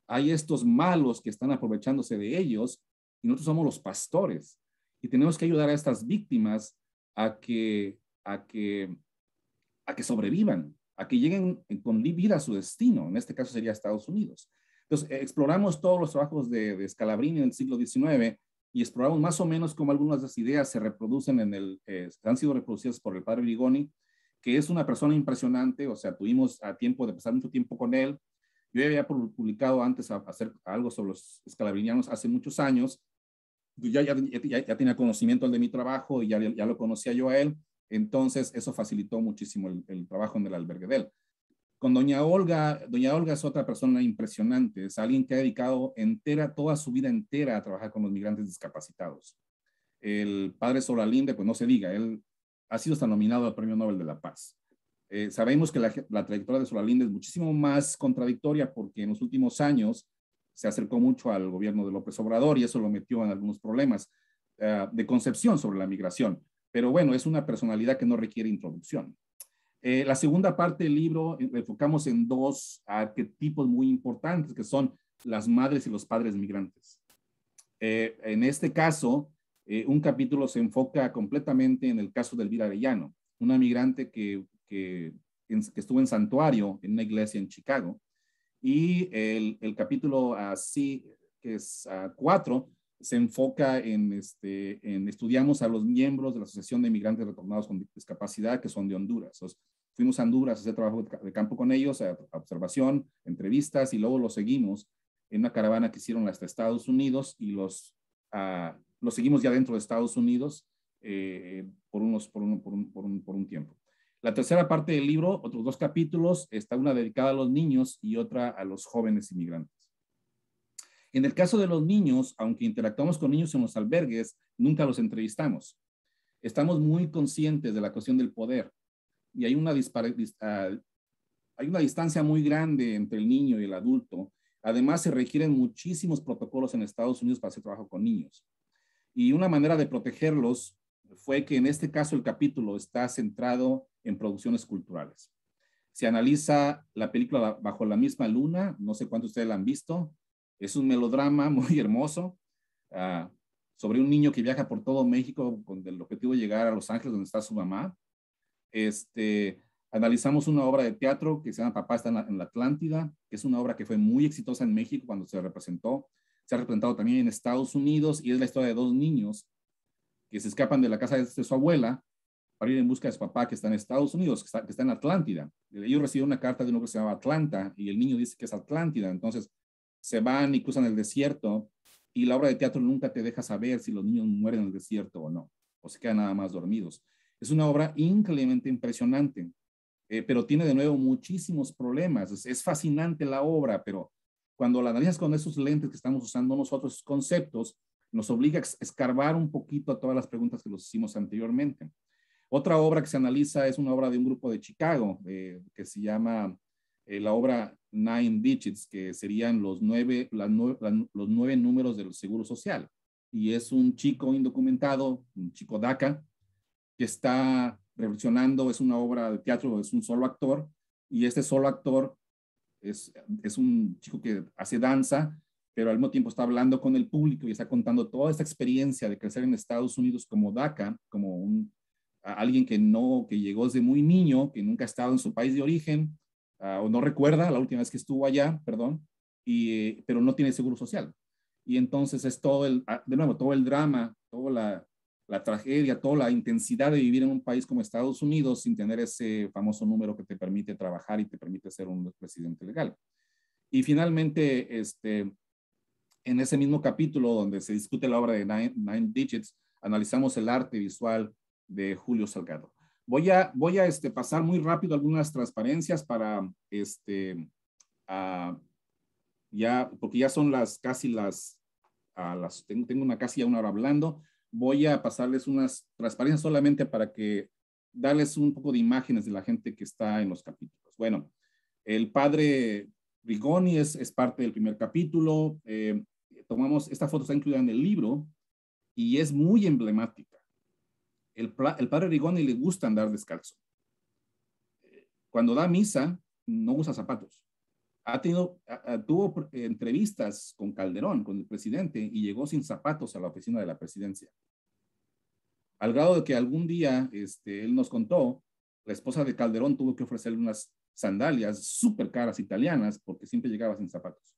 hay estos malos que están aprovechándose de ellos y nosotros somos los pastores y tenemos que ayudar a estas víctimas a que sobrevivan, a que lleguen con vida a su destino. En este caso sería Estados Unidos. Entonces exploramos todos los trabajos de Scalabrini en el siglo XIX y exploramos más o menos cómo algunas de las ideas se reproducen han sido reproducidas por el padre Rigoni, que es una persona impresionante. O sea, tuvimos tiempo de pasar mucho tiempo con él. Yo había publicado antes hacer algo sobre los escalabrinianos hace muchos años. Ya tenía conocimiento de mi trabajo y ya lo conocía yo a él. Entonces eso facilitó muchísimo el trabajo en el albergue de él. Con doña Olga es otra persona impresionante. Es alguien que ha dedicado toda su vida entera a trabajar con los migrantes discapacitados. El padre Solalinde, pues no se diga, él ha sido hasta nominado al Premio Nobel de la Paz. Sabemos que la trayectoria de Solalinde es muchísimo más contradictoria porque en los últimos años se acercó mucho al gobierno de López Obrador y eso lo metió en algunos problemas de concepción sobre la migración. Pero bueno, es una personalidad que no requiere introducción. La segunda parte del libro enfocamos en 2 arquetipos muy importantes, que son las madres y los padres migrantes. En este caso, un capítulo se enfoca completamente en el caso de Elvira Arellano, una migrante que estuvo en santuario en una iglesia en Chicago. Y el capítulo que es 4, se enfoca en estudiamos a los miembros de la Asociación de Migrantes Retornados con Discapacidad, que son de Honduras. Entonces, fuimos a Honduras a hacer trabajo de campo con ellos, a observación, entrevistas, y luego los seguimos en una caravana que hicieron hasta Estados Unidos y los seguimos ya dentro de Estados Unidos por un tiempo. La tercera parte del libro, otros 2 capítulos, está una dedicada a los niños y otra a los jóvenes inmigrantes. En el caso de los niños, aunque interactuamos con niños en los albergues, nunca los entrevistamos. Estamos muy conscientes de la cuestión del poder y hay una distancia muy grande entre el niño y el adulto. Además, se requieren muchísimos protocolos en Estados Unidos para hacer trabajo con niños. Y una manera de protegerlos fue que en este caso el capítulo está centrado en producciones culturales. Se analiza la película Bajo la misma luna, no sé cuántos de ustedes la han visto. Es un melodrama muy hermoso sobre un niño que viaja por todo México con el objetivo de llegar a Los Ángeles, donde está su mamá. Analizamos una obra de teatro que se llama Papá está en la Atlántida, que es una obra que fue muy exitosa en México cuando se representó. Se ha representado también en Estados Unidos y es la historia de 2 niños que se escapan de la casa de su abuela para ir en busca de su papá que está en Estados Unidos, que está en Atlántida. Ellos reciben una carta de uno que se llama Atlanta y el niño dice que es Atlántida. Entonces se van y cruzan el desierto y la obra de teatro nunca te deja saber si los niños mueren en el desierto o no, o se quedan nada más dormidos. Es una obra increíblemente impresionante, pero tiene de nuevo muchísimos problemas. Es fascinante la obra, pero cuando la analizas con esos lentes que estamos usando nosotros, esos conceptos, nos obliga a escarbar un poquito a todas las preguntas que los hicimos anteriormente. Otra obra que se analiza es una obra de un grupo de Chicago, que se llama la obra Nine Digits, que serían los 9 números del Seguro Social. Y es un chico indocumentado, un chico DACA, que está reflexionando, es una obra de teatro, es un solo actor, y este solo actor es un chico que hace danza, pero al mismo tiempo está hablando con el público y está contando toda esta experiencia de crecer en Estados Unidos como DACA, como alguien que llegó desde muy niño, que nunca ha estado en su país de origen, o no recuerda la última vez que estuvo allá, perdón, pero no tiene seguro social. Y entonces es de nuevo, todo el drama, toda la tragedia, toda la intensidad de vivir en un país como Estados Unidos sin tener ese famoso número que te permite trabajar y te permite ser un residente legal. Y finalmente, en ese mismo capítulo donde se discute la obra de Nine Digits, analizamos el arte visual de Julio Salgado. Voy a pasar muy rápido algunas transparencias para porque ya son tengo casi una hora hablando. Voy a pasarles unas transparencias solamente para darles un poco de imágenes de la gente que está en los capítulos. Bueno, el padre Rigoni es parte del primer capítulo. Esta foto está incluida en el libro y es muy emblemática. El padre Rigoni le gusta andar descalzo. Cuando da misa, no usa zapatos. Tuvo entrevistas con Calderón, con el presidente, y llegó sin zapatos a la oficina de la presidencia. Al grado de que algún día, él nos contó, la esposa de Calderón tuvo que ofrecerle unas sandalias súper caras italianas porque siempre llegaba sin zapatos.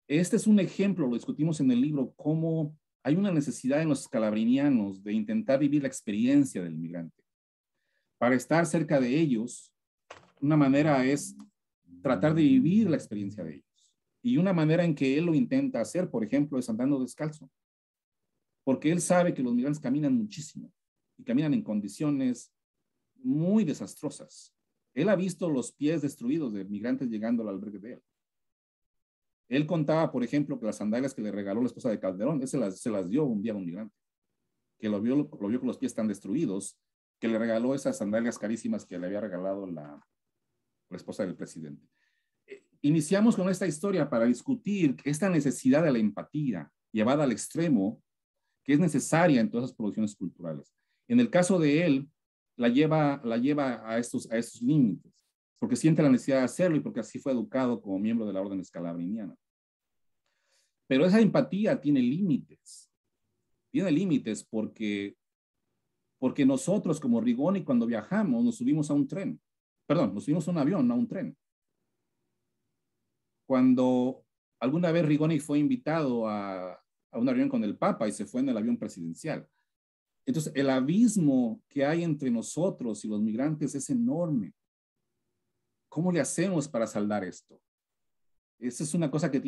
Este es un ejemplo, lo discutimos en el libro, cómo hay una necesidad en los escalabrinianos de intentar vivir la experiencia del migrante. Para estar cerca de ellos, una manera es tratar de vivir la experiencia de ellos. Y una manera en que él lo intenta hacer, por ejemplo, es andando descalzo. Porque él sabe que los migrantes caminan muchísimo y caminan en condiciones muy desastrosas. Él ha visto los pies destruidos de migrantes llegando al albergue de él. Él contaba, por ejemplo, que las sandalias que le regaló la esposa de Calderón, se las dio un día a un migrante, que lo vio con los pies tan destruidos, que le regaló esas sandalias carísimas que le había regalado la esposa del presidente. Iniciamos con esta historia para discutir esta necesidad de la empatía llevada al extremo que es necesaria en todas las producciones culturales. En el caso de él, la lleva a estos límites, porque siente la necesidad de hacerlo y porque así fue educado como miembro de la orden escalabriniana. Pero esa empatía tiene límites. Tiene límites porque nosotros como Rigoni cuando viajamos nos subimos a un tren. Perdón, nos subimos a un avión, no a un tren. Cuando alguna vez Rigoni fue invitado a una reunión con el Papa y se fue en el avión presidencial. Entonces, el abismo que hay entre nosotros y los migrantes es enorme. ¿Cómo le hacemos para saldar esto? Esa es una cosa que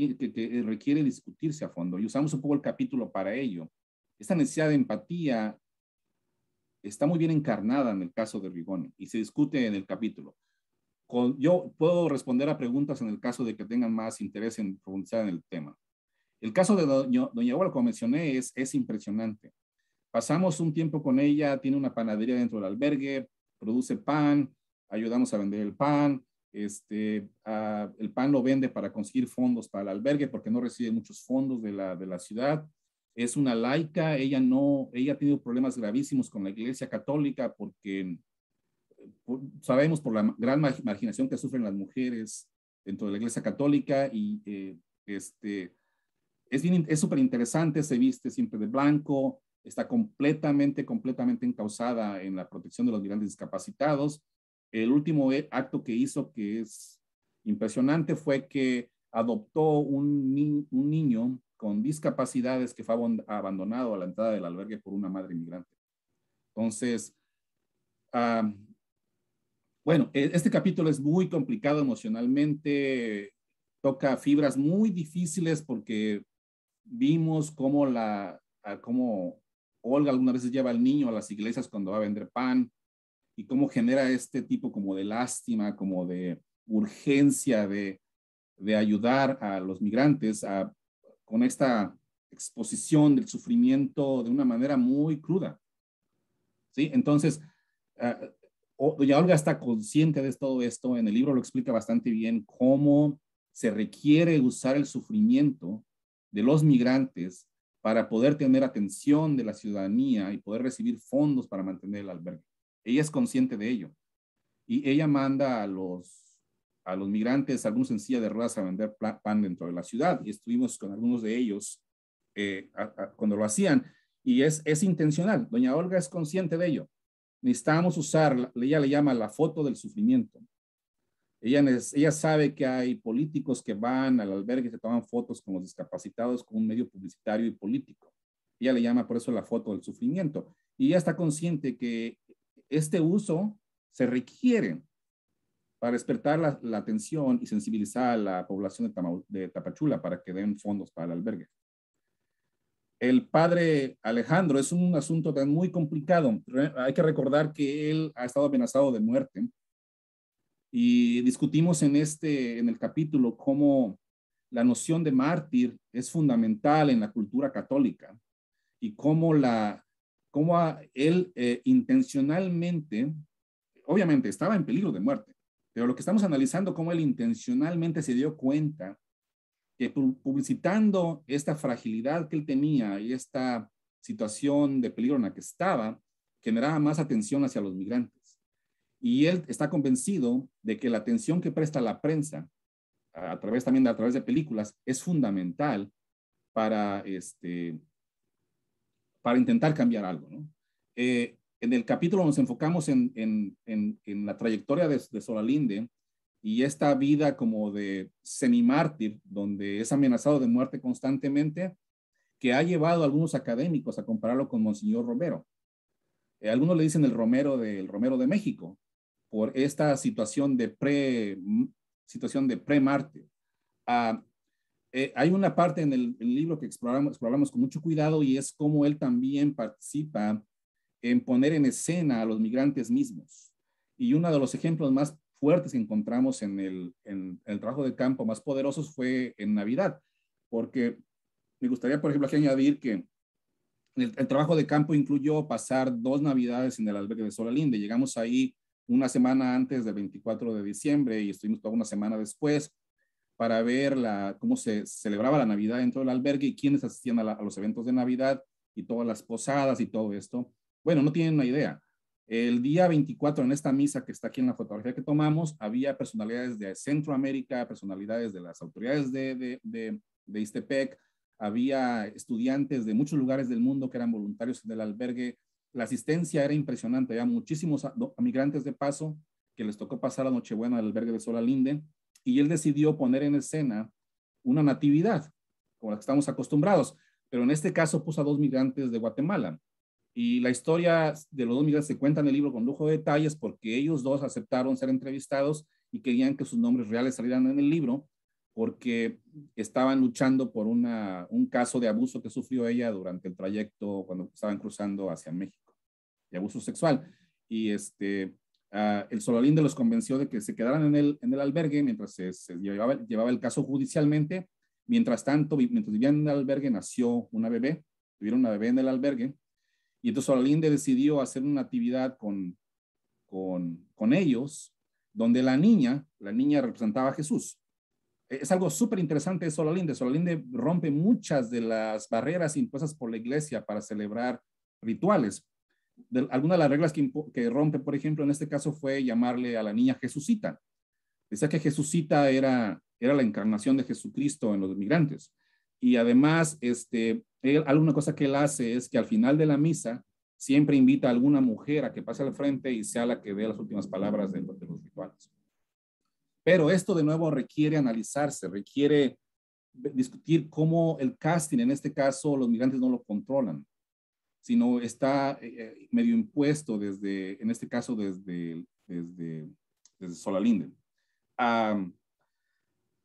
requiere discutirse a fondo y usamos un poco el capítulo para ello. Esta necesidad de empatía está muy bien encarnada en el caso de Rigoni y se discute en el capítulo. Yo puedo responder a preguntas en el caso de que tengan más interés en profundizar en el tema. El caso de doña Abuela, como mencioné, es impresionante. Pasamos un tiempo con ella, tiene una panadería dentro del albergue, produce pan, ayudamos a vender el pan, el pan lo vende para conseguir fondos para el albergue porque no recibe muchos fondos de la ciudad. Es una laica, ella ha tenido problemas gravísimos con la Iglesia Católica porque sabemos por la gran marginación que sufren las mujeres dentro de la Iglesia Católica y es súper interesante, se viste siempre de blanco, está completamente encausada en la protección de los migrantes discapacitados. El último acto que hizo, que es impresionante, fue que adoptó un niño con discapacidades que fue abandonado a la entrada del albergue por una madre migrante. Entonces, bueno, este capítulo es muy complicado emocionalmente, toca fibras muy difíciles porque vimos cómo Olga algunas veces lleva al niño a las iglesias cuando va a vender pan y cómo genera este tipo como de lástima, como de urgencia de ayudar a los migrantes con esta exposición del sufrimiento de una manera muy cruda. ¿Sí? Entonces, doña Olga está consciente de todo esto. En el libro lo explica bastante bien cómo se requiere usar el sufrimiento de los migrantes para poder tener atención de la ciudadanía y poder recibir fondos para mantener el albergue. Ella es consciente de ello. Y ella manda a los migrantes, algunos en silla de ruedas, a vender pan dentro de la ciudad. Y estuvimos con algunos de ellos cuando lo hacían. Y es intencional. Doña Olga es consciente de ello. Necesitamos usar, ella le llama la foto del sufrimiento. Ella sabe que hay políticos que van al albergue y se toman fotos con los discapacitados como un medio publicitario y político. Ella le llama por eso la foto del sufrimiento. Y ella está consciente que este uso se requiere para despertar la atención y sensibilizar a la población de Tapachula para que den fondos para el albergue. El padre Alejandro es un asunto muy complicado. Hay que recordar que él ha estado amenazado de muerte. Y discutimos en el capítulo cómo la noción de mártir es fundamental en la cultura católica y cómo él intencionalmente, obviamente estaba en peligro de muerte, pero lo que estamos analizando, cómo él intencionalmente se dio cuenta que publicitando esta fragilidad que él tenía y esta situación de peligro en la que estaba, generaba más atención hacia los migrantes. Y él está convencido de que la atención que presta la prensa, a través de películas, es fundamental para intentar cambiar algo, ¿no? En el capítulo nos enfocamos en la trayectoria de Solalinde y esta vida como de semimártir, donde es amenazado de muerte constantemente, que ha llevado a algunos académicos a compararlo con Monseñor Romero. Algunos le dicen el Romero de México, por esta situación de pre-mártir. Hay una parte en el libro que exploramos con mucho cuidado y es cómo él también participa en poner en escena a los migrantes mismos. Y uno de los ejemplos más fuertes que encontramos en el trabajo de campo más poderosos fue en Navidad, porque me gustaría, por ejemplo, aquí añadir que el trabajo de campo incluyó pasar 2 Navidades en el albergue de Solalinde. Llegamos ahí una semana antes del 24 de diciembre y estuvimos toda una semana después para ver cómo se celebraba la Navidad dentro del albergue y quiénes asistían a los eventos de Navidad y todas las posadas y todo esto. Bueno, no tienen una idea. El día 24, en esta misa que está aquí en la fotografía que tomamos, había personalidades de Centroamérica, personalidades de las autoridades de Ixtepec, había estudiantes de muchos lugares del mundo que eran voluntarios del albergue. La asistencia era impresionante, había muchísimos migrantes de paso que les tocó pasar la Nochebuena al albergue de Solalinde y él decidió poner en escena una natividad, como la que estamos acostumbrados, pero en este caso puso a 2 migrantes de Guatemala. Y la historia de los dos migrantes se cuenta en el libro con lujo de detalles porque ellos dos aceptaron ser entrevistados y querían que sus nombres reales salieran en el libro porque estaban luchando por un caso de abuso que sufrió ella durante el trayecto cuando estaban cruzando hacia México, de abuso sexual. Y el Solalinde los convenció de que se quedaran en el albergue mientras se llevaba el caso judicialmente. Mientras tanto, mientras vivían en el albergue, nació una bebé, tuvieron una bebé en el albergue. Y entonces Solalinde decidió hacer una actividad con ellos, donde la niña representaba a Jesús. Es algo súper interesante de Solalinde. Solalinde rompe muchas de las barreras impuestas por la iglesia para celebrar rituales. Alguna de las reglas que rompe, por ejemplo, en este caso fue llamarle a la niña Jesucita. Decía que Jesucita era la encarnación de Jesucristo en los migrantes. Y además, alguna cosa que él hace es que al final de la misa siempre invita a alguna mujer a que pase al frente y sea la que dé las últimas palabras de los rituales. Pero esto de nuevo requiere analizarse, requiere discutir cómo el casting, en este caso, los migrantes no lo controlan, sino está medio impuesto en este caso, desde Solalinde.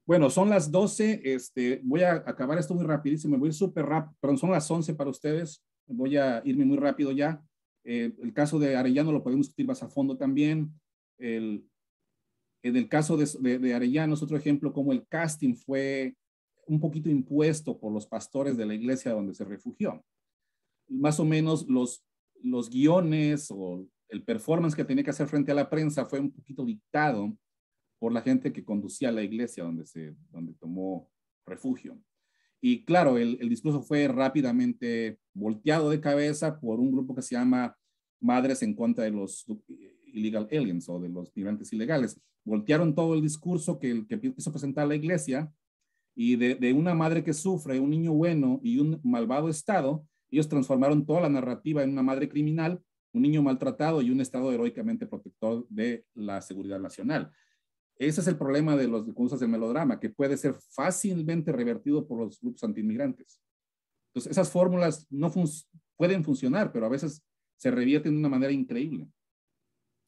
Bueno, son las 12, voy a acabar esto muy rapidísimo, me voy súper rápido, perdón, son las 11 para ustedes, voy a irme muy rápido ya. El caso de Arellano lo podemos discutir más a fondo también. En el caso de Arellano es otro ejemplo como el casting fue un poquito impuesto por los pastores de la iglesia donde se refugió. Más o menos los guiones o el performance que tenía que hacer frente a la prensa fue un poquito dictado por la gente que conducía a la iglesia donde tomó refugio. Y claro, el discurso fue rápidamente volteado de cabeza por un grupo que se llama Madres en contra de los illegal aliens o de los migrantes ilegales. Voltearon todo el discurso que quiso presentar la iglesia y de una madre que sufre, un niño bueno y un malvado Estado, ellos transformaron toda la narrativa en una madre criminal, un niño maltratado y un Estado heroicamente protector de la seguridad nacional. Ese es el problema de los recursos del melodrama, que puede ser fácilmente revertido por los grupos antimigrantes. Entonces, esas fórmulas no pueden funcionar, pero a veces se revierten de una manera increíble.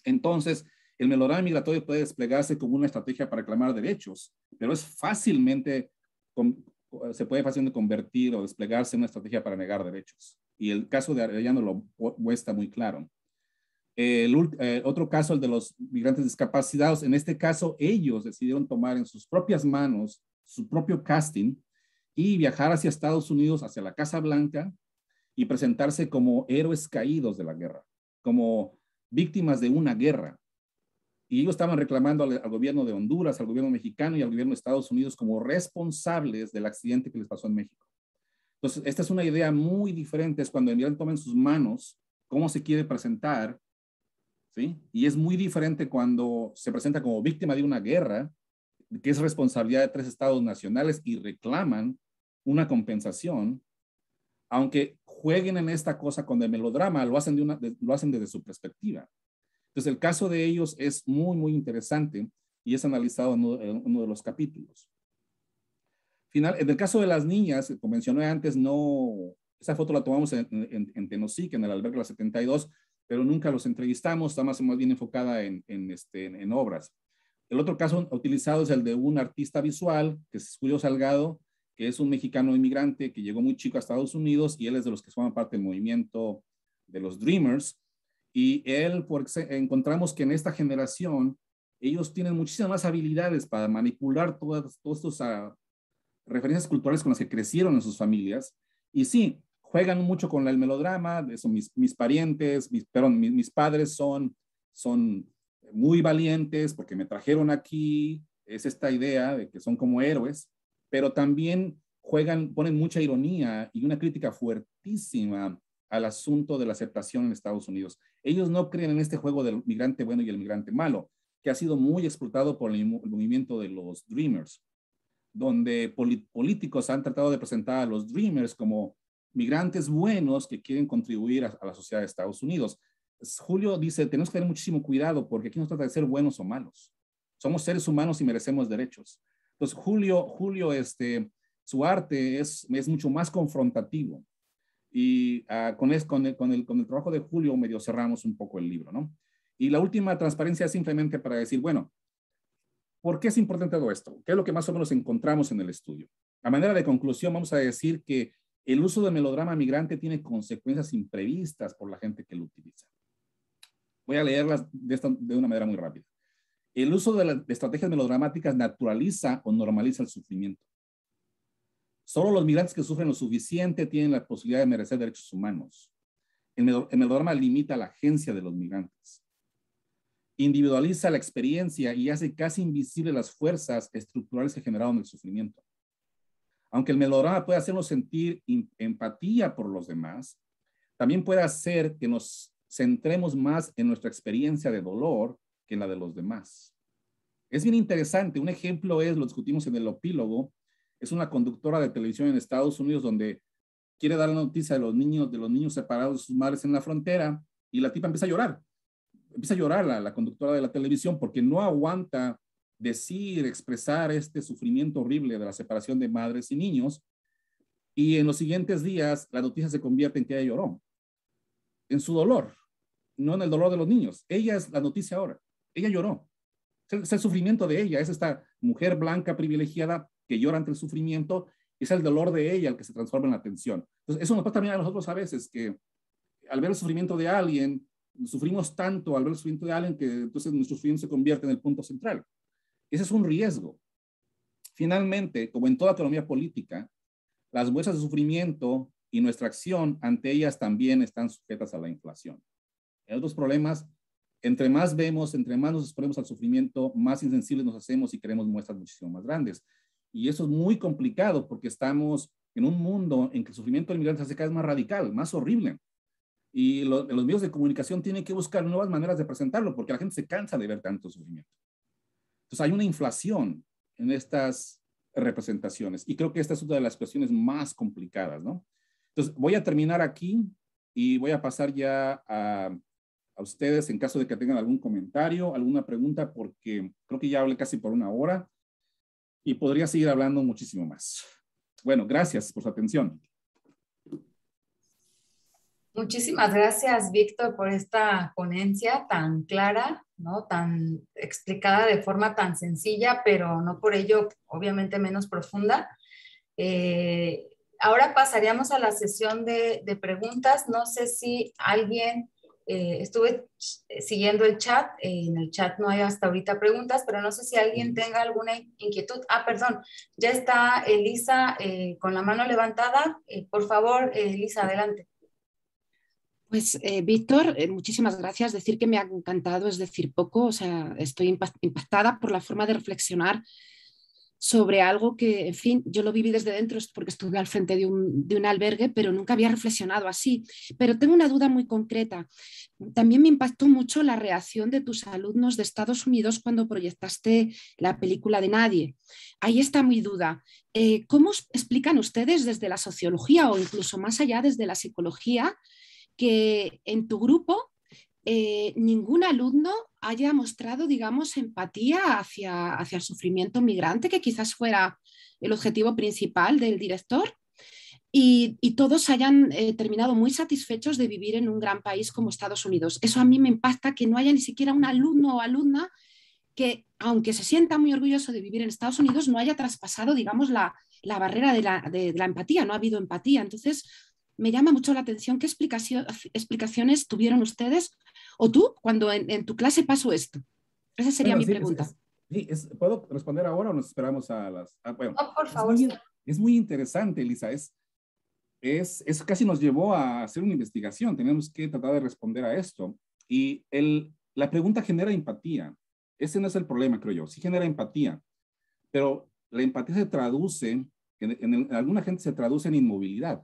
Entonces, el melodrama migratorio puede desplegarse como una estrategia para reclamar derechos, pero se puede fácilmente convertir o desplegarse en una estrategia para negar derechos. Y el caso de Arellano lo muestra muy claro. Otro caso, el de los migrantes discapacitados. En este caso, ellos decidieron tomar en sus propias manos su propio casting y viajar hacia Estados Unidos, hacia la Casa Blanca, y presentarse como héroes caídos de la guerra, como víctimas de una guerra. Y ellos estaban reclamando al gobierno de Honduras, al gobierno mexicano y al gobierno de Estados Unidos como responsables del accidente que les pasó en México. Entonces, esta es una idea muy diferente, es cuando el migrante toma en sus manos cómo se quiere presentar, ¿sí? Y es muy diferente cuando se presenta como víctima de una guerra, que es responsabilidad de 3 estados nacionales y reclaman una compensación, aunque jueguen en esta cosa con el melodrama, lo hacen desde su perspectiva. Entonces, el caso de ellos es muy, muy interesante y es analizado en uno de los capítulos. En el caso de las niñas, como mencioné antes, esa foto la tomamos en Tenosique, en el albergue de la 72, pero nunca los entrevistamos, está más bien enfocada en obras. El otro caso utilizado es el de un artista visual, que es Julio Salgado, que es un mexicano inmigrante que llegó muy chico a Estados Unidos y él es de los que forman parte del movimiento de los Dreamers. Y encontramos que en esta generación ellos tienen muchísimas más habilidades para manipular todas estas referencias culturales con las que crecieron en sus familias. Y sí, juegan mucho con el melodrama. Mis parientes, mis padres son muy valientes porque me trajeron aquí. Es esta idea de que son como héroes, pero también ponen mucha ironía y una crítica fuertísima al asunto de la aceptación en Estados Unidos. Ellos no creen en este juego del migrante bueno y el migrante malo, que ha sido muy explotado por el movimiento de los Dreamers, donde políticos han tratado de presentar a los Dreamers como migrantes buenos que quieren contribuir a la sociedad de Estados Unidos. Julio dice, tenemos que tener muchísimo cuidado porque aquí no se trata de ser buenos o malos. Somos seres humanos y merecemos derechos. Entonces, Julio su arte es mucho más confrontativo. Y con el trabajo de Julio medio cerramos un poco el libro, ¿no? Y la última transparencia es simplemente para decir, bueno, ¿por qué es importante todo esto? ¿Qué es lo que más o menos encontramos en el estudio? A manera de conclusión, vamos a decir que el uso del melodrama migrante tiene consecuencias imprevistas por la gente que lo utiliza. Voy a leerlas de una manera muy rápida. El uso de estrategias melodramáticas naturaliza o normaliza el sufrimiento. Solo los migrantes que sufren lo suficiente tienen la posibilidad de merecer derechos humanos. El melodrama limita la agencia de los migrantes. Individualiza la experiencia y hace casi invisible las fuerzas estructurales que generaron el sufrimiento. Aunque el melodrama puede hacernos sentir empatía por los demás, también puede hacer que nos centremos más en nuestra experiencia de dolor que en la de los demás. Es bien interesante. Un ejemplo lo discutimos en el epílogo. Es una conductora de televisión en Estados Unidos donde quiere dar la noticia de los niños separados de sus madres en la frontera, y la tipa empieza a llorar. Empieza a llorar la conductora de la televisión porque no aguanta expresar este sufrimiento horrible de la separación de madres y niños. Y en los siguientes días la noticia se convierte en que ella lloró. En su dolor, no en el dolor de los niños. Ella es la noticia ahora. Ella lloró. Es el sufrimiento de ella. Es esta mujer blanca privilegiada que llora ante el sufrimiento. Es el dolor de ella el que se transforma en la tensión. Entonces, eso nos pasa también a nosotros a veces, que al ver el sufrimiento de alguien, sufrimos tanto al ver el sufrimiento de alguien que entonces nuestro sufrimiento se convierte en el punto central. Ese es un riesgo. Finalmente, como en toda economía política, las muestras de sufrimiento y nuestra acción ante ellas también están sujetas a la inflación. En otros problemas, entre más vemos, entre más nos exponemos al sufrimiento, más insensibles nos hacemos y queremos muestras muchísimo más grandes. Y eso es muy complicado porque estamos en un mundo en que el sufrimiento del migrante se hace cada vez más radical, más horrible. Y los medios de comunicación tienen que buscar nuevas maneras de presentarlo porque la gente se cansa de ver tanto sufrimiento. Entonces hay una inflación en estas representaciones y creo que esta es una de las cuestiones más complicadas, ¿no? Entonces voy a terminar aquí y voy a pasar ya a ustedes en caso de que tengan algún comentario, alguna pregunta, porque creo que ya hablé casi por una hora y podría seguir hablando muchísimo más. Bueno, gracias por su atención. Muchísimas gracias, Víctor, por esta ponencia tan clara, ¿no? Tan explicada de forma tan sencilla, pero no por ello, obviamente, menos profunda. Ahora pasaríamos a la sesión de preguntas. No sé si alguien, estuve siguiendo el chat, en el chat no hay hasta ahorita preguntas, pero no sé si alguien tenga alguna inquietud. Perdón, ya está Elisa con la mano levantada. Por favor, Elisa, adelante. Pues Víctor, muchísimas gracias. Decir que me ha encantado es decir poco, o sea, estoy impactada por la forma de reflexionar sobre algo que, en fin, yo lo viví desde dentro porque estuve al frente de un albergue, pero nunca había reflexionado así. Pero tengo una duda muy concreta. También me impactó mucho la reacción de tus alumnos de Estados Unidos cuando proyectaste la película de Nadie. Ahí está mi duda. ¿Cómo explican ustedes desde la sociología o incluso más allá desde la psicología que en tu grupo ningún alumno haya mostrado, digamos, empatía hacia el sufrimiento migrante, que quizás fuera el objetivo principal del director, y todos hayan terminado muy satisfechos de vivir en un gran país como Estados Unidos? Eso a mí me impacta, que no haya ni siquiera un alumno o alumna que, aunque se sienta muy orgulloso de vivir en Estados Unidos, no haya traspasado, digamos, la barrera de la empatía, no ha habido empatía. Entonces, me llama mucho la atención qué explicaciones tuvieron ustedes o tú cuando en tu clase pasó esto. Esa sería mi pregunta. ¿Puedo responder ahora o nos esperamos a las...? Bueno, no, por favor. Es muy interesante, Elisa. Eso casi nos llevó a hacer una investigación. Tenemos que tratar de responder a esto. Y la pregunta genera empatía. Ese no es el problema, creo yo. Sí genera empatía, pero la empatía se traduce, en alguna gente se traduce en inmovilidad.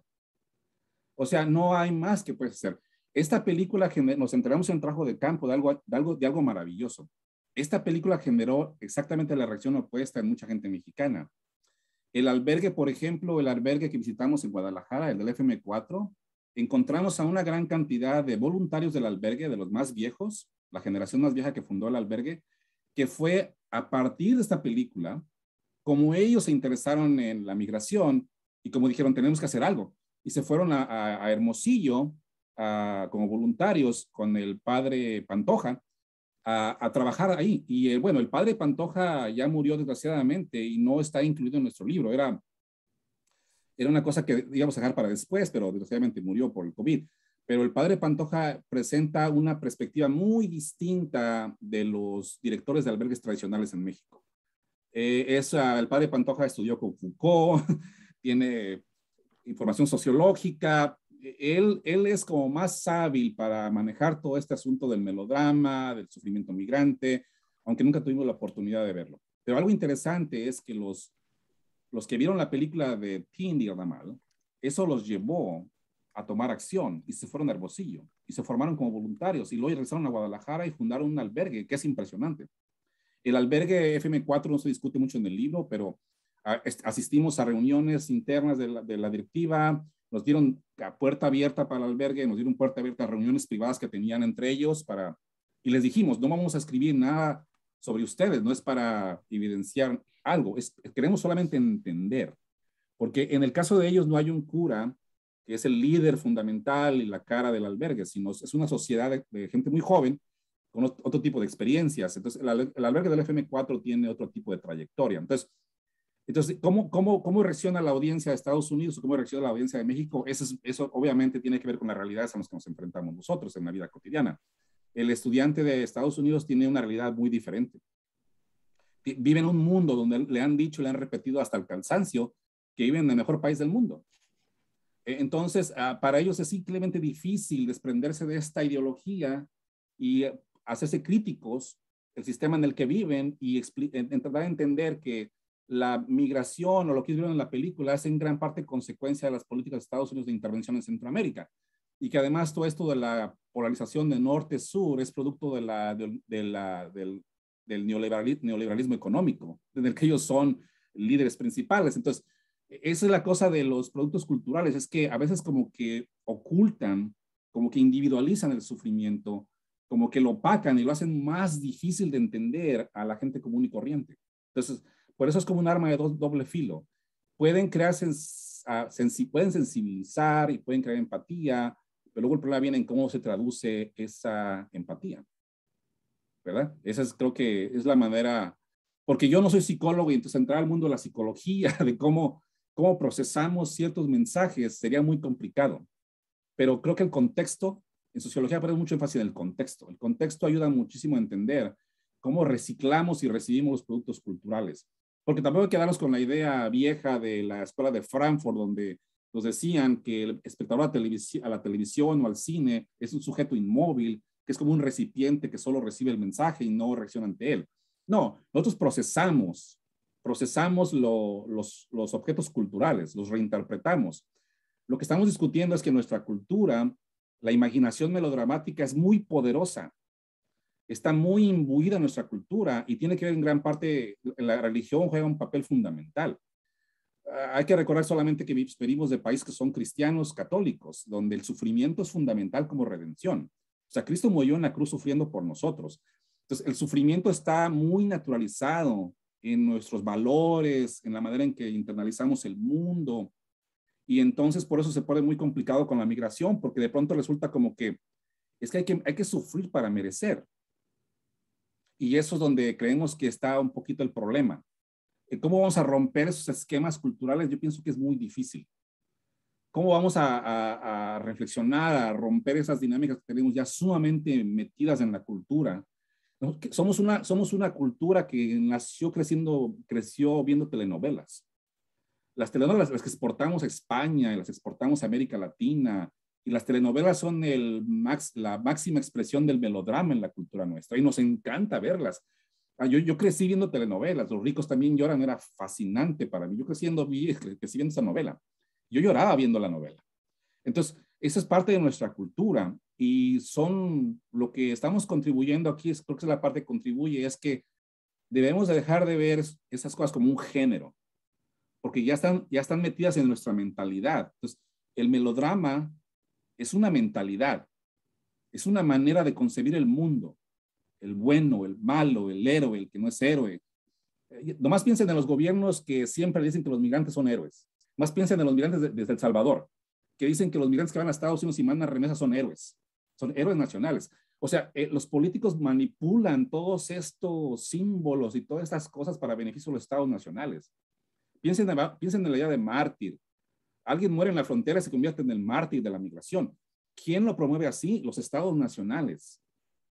O sea, no hay más que puede hacer. Esta película, nos enteramos en un trabajo de campo de algo maravilloso. Esta película generó exactamente la reacción opuesta en mucha gente mexicana. El albergue, por ejemplo, el albergue que visitamos en Guadalajara, el del FM4, encontramos a una gran cantidad de voluntarios del albergue, de los más viejos, la generación más vieja que fundó el albergue, que fue a partir de esta película, como ellos se interesaron en la migración y como dijeron, tenemos que hacer algo. y se fueron a Hermosillo como voluntarios con el padre Pantoja a trabajar ahí. Y bueno, el padre Pantoja ya murió desgraciadamente y no está incluido en nuestro libro. Era una cosa que íbamos a dejar para después, pero desgraciadamente murió por el COVID. Pero el padre Pantoja presenta una perspectiva muy distinta de los directores de albergues tradicionales en México. El padre Pantoja estudió con Foucault, tiene información sociológica. Él es como más hábil para manejar todo este asunto del melodrama, del sufrimiento migrante, aunque nunca tuvimos la oportunidad de verlo. Pero algo interesante es que los que vieron la película de Tindie Ramal, eso los llevó a tomar acción y se fueron a Hermosillo y se formaron como voluntarios y luego regresaron a Guadalajara y fundaron un albergue que es impresionante. El albergue FM4 no se discute mucho en el libro, pero asistimos a reuniones internas de la directiva, nos dieron puerta abierta para el albergue, nos dieron puerta abierta a reuniones privadas que tenían entre ellos y les dijimos, no vamos a escribir nada sobre ustedes, no es para evidenciar algo, queremos solamente entender, porque en el caso de ellos no hay un cura que es el líder fundamental y la cara del albergue, sino es una sociedad de gente muy joven con otro tipo de experiencias. Entonces, el albergue del FM4 tiene otro tipo de trayectoria. Entonces ¿cómo reacciona la audiencia de Estados Unidos o cómo reacciona la audiencia de México? Eso obviamente tiene que ver con las realidades a las que nos enfrentamos nosotros en la vida cotidiana. El estudiante de Estados Unidos tiene una realidad muy diferente. Vive en un mundo donde le han dicho, le han repetido hasta el cansancio que viven en el mejor país del mundo. Entonces, para ellos es simplemente difícil desprenderse de esta ideología y hacerse críticos del sistema en el que viven y tratar de entender que la migración o lo que vieron en la película es en gran parte consecuencia de las políticas de Estados Unidos de intervención en Centroamérica. Y que además todo esto de la polarización de norte-sur es producto del neoliberalismo económico, en el que ellos son líderes principales. Entonces, esa es la cosa de los productos culturales, es que a veces como que ocultan, como que individualizan el sufrimiento, como que lo opacan y lo hacen más difícil de entender a la gente común y corriente. Entonces, por eso es como un arma de doble filo. Pueden pueden sensibilizar y pueden crear empatía, pero luego el problema viene en cómo se traduce esa empatía, ¿verdad? Creo que es la manera, porque yo no soy psicólogo y entonces entrar al mundo de la psicología, de cómo procesamos ciertos mensajes, sería muy complicado. Pero creo que el contexto, en sociología ponemos mucho énfasis en el contexto. El contexto ayuda muchísimo a entender cómo reciclamos y recibimos los productos culturales. Porque tampoco hay que quedarnos con la idea vieja de la escuela de Frankfurt, donde nos decían que el espectador a la televisión o al cine es un sujeto inmóvil, que es como un recipiente que solo recibe el mensaje y no reacciona ante él. No, nosotros procesamos los objetos culturales, los reinterpretamos. Lo que estamos discutiendo es que nuestra cultura, la imaginación melodramática es muy poderosa, está muy imbuida en nuestra cultura y tiene que ver en gran parte, la religión juega un papel fundamental. Hay que recordar solamente que venimos de países que son cristianos católicos, donde el sufrimiento es fundamental como redención. O sea, Cristo murió en la cruz sufriendo por nosotros. Entonces, el sufrimiento está muy naturalizado en nuestros valores, en la manera en que internalizamos el mundo. Y entonces, por eso se pone muy complicado con la migración, porque de pronto resulta como que es que hay que sufrir para merecer. Y eso es donde creemos que está un poquito el problema. ¿Cómo vamos a romper esos esquemas culturales? Yo pienso que es muy difícil. ¿Cómo vamos a reflexionar, a romper esas dinámicas que tenemos ya sumamente metidas en la cultura? ¿No? Somos una cultura que creció viendo telenovelas. Las telenovelas las que exportamos a España y las exportamos a América Latina, y las telenovelas son la máxima expresión del melodrama en la cultura nuestra y nos encanta verlas. Yo crecí viendo telenovelas, Los ricos también lloran, era fascinante para mí. Yo crecí viendo esa novela. Yo lloraba viendo la novela. Entonces, esa es parte de nuestra cultura y lo que estamos contribuyendo aquí, creo que es la parte que contribuye, es que debemos de dejar de ver esas cosas como un género, porque ya están metidas en nuestra mentalidad. Entonces, el melodrama es una mentalidad, es una manera de concebir el mundo, el bueno, el malo, el héroe, el que no es héroe. Nomás piensen en los gobiernos que siempre dicen que los migrantes son héroes. Más piensen en los migrantes desde El Salvador. que dicen que los migrantes que van a Estados Unidos y mandan remesas son héroes nacionales. O sea, los políticos manipulan todos estos símbolos y todas estas cosas para beneficio de los estados nacionales. Piensen en la idea de mártir. Alguien muere en la frontera y se convierte en el mártir de la migración. ¿Quién lo promueve así? Los estados nacionales.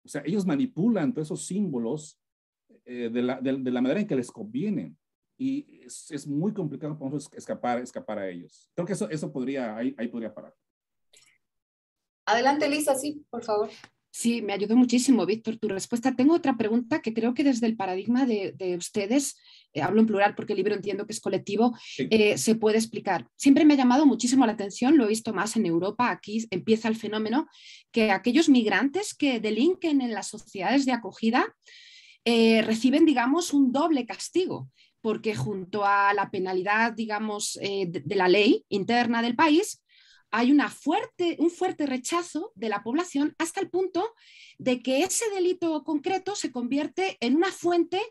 O sea, ellos manipulan todos esos símbolos de la manera en que les conviene. Y es muy complicado para nosotros escapar a ellos. Creo que eso podría, ahí podría parar. Adelante, Lisa, sí, por favor. Sí, me ayudó muchísimo, Víctor, tu respuesta. Tengo otra pregunta que creo que desde el paradigma de ustedes, hablo en plural porque el libro entiendo que es colectivo, Sí. Se puede explicar. Siempre me ha llamado muchísimo la atención, lo he visto más en Europa, aquí empieza el fenómeno, que aquellos migrantes que delinquen en las sociedades de acogida reciben, digamos, un doble castigo, porque junto a la penalidad, digamos, de la ley interna del país, hay un fuerte rechazo de la población hasta el punto de que ese delito concreto se convierte en una fuente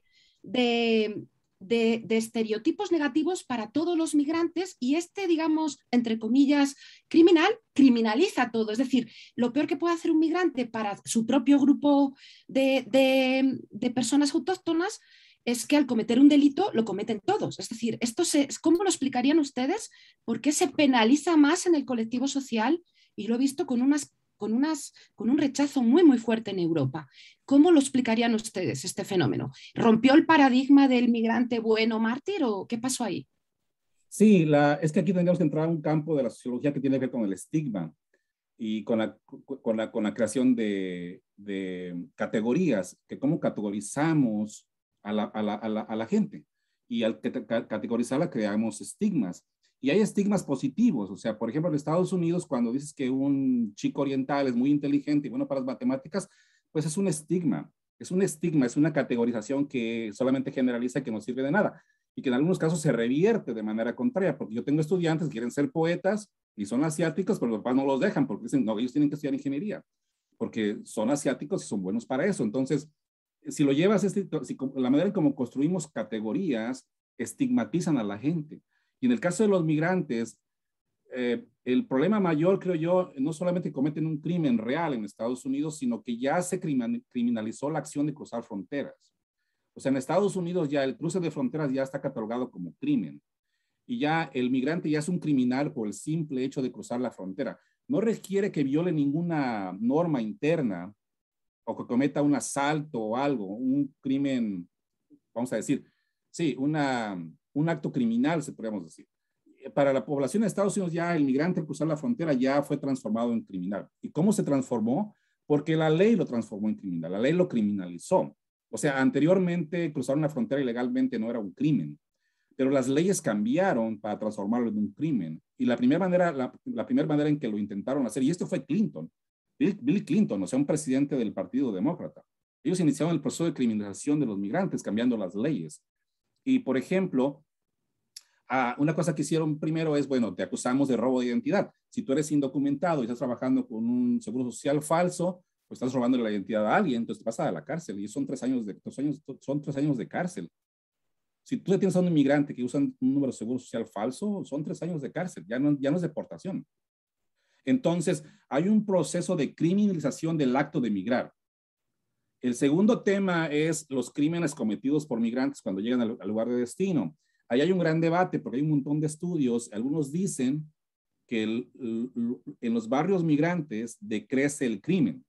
de estereotipos negativos para todos los migrantes y digamos, entre comillas, criminaliza todo. Es decir, lo peor que puede hacer un migrante para su propio grupo de personas autóctonas es que al cometer un delito lo cometen todos. Es decir, ¿cómo lo explicarían ustedes? ¿Por qué se penaliza más en el colectivo social? Y lo he visto con un rechazo muy, muy fuerte en Europa. ¿Cómo lo explicarían ustedes este fenómeno? ¿Rompió el paradigma del migrante bueno mártir o qué pasó ahí? Sí, es que aquí tendríamos que entrar a un campo de la sociología que tiene que ver con el estigma y con la creación de categorías, que cómo categorizamos a la gente. Y al categorizarla creamos estigmas. Y hay estigmas positivos. O sea, por ejemplo, en Estados Unidos, cuando dices que un chico oriental es muy inteligente y bueno para las matemáticas, pues es un estigma. Es un estigma, es una categorización que solamente generaliza y que no sirve de nada. Y que en algunos casos se revierte de manera contraria, porque yo tengo estudiantes que quieren ser poetas y son asiáticos, pero los papás no los dejan porque dicen, no, ellos tienen que estudiar ingeniería, porque son asiáticos y son buenos para eso. Entonces, si lo llevas, la manera en cómo construimos categorías, estigmatizan a la gente. Y en el caso de los migrantes, el problema mayor, creo yo, no solamente cometen un crimen real en Estados Unidos, sino que ya se criminalizó la acción de cruzar fronteras. O sea, en Estados Unidos ya el cruce de fronteras ya está catalogado como crimen. Y ya el migrante ya es un criminal por el simple hecho de cruzar la frontera. No requiere que viole ninguna norma interna o que cometa un asalto o algo, un crimen, vamos a decir, sí, un acto criminal, se podríamos decir. Para la población de Estados Unidos ya el migrante al cruzar la frontera ya fue transformado en criminal. ¿Y cómo se transformó? Porque la ley lo transformó en criminal, la ley lo criminalizó. O sea, anteriormente cruzar una frontera ilegalmente no era un crimen, pero las leyes cambiaron para transformarlo en un crimen. Y la primera manera en que lo intentaron hacer, y esto fue Clinton, Bill Clinton, o sea, un presidente del Partido Demócrata. Ellos iniciaron el proceso de criminalización de los migrantes, cambiando las leyes. Y, por ejemplo, una cosa que hicieron primero es, bueno, te acusamos de robo de identidad. Si tú eres indocumentado y estás trabajando con un seguro social falso, pues estás robando la identidad a alguien, entonces te vas a la cárcel y son 3 años de cárcel. Si tú tienes a un inmigrante que usa un número de seguro social falso, son 3 años de cárcel, ya no es deportación. Entonces, hay un proceso de criminalización del acto de migrar. El segundo tema es los crímenes cometidos por migrantes cuando llegan al lugar de destino. Ahí hay un gran debate porque hay un montón de estudios. Algunos dicen que en los barrios migrantes decrece el crimen.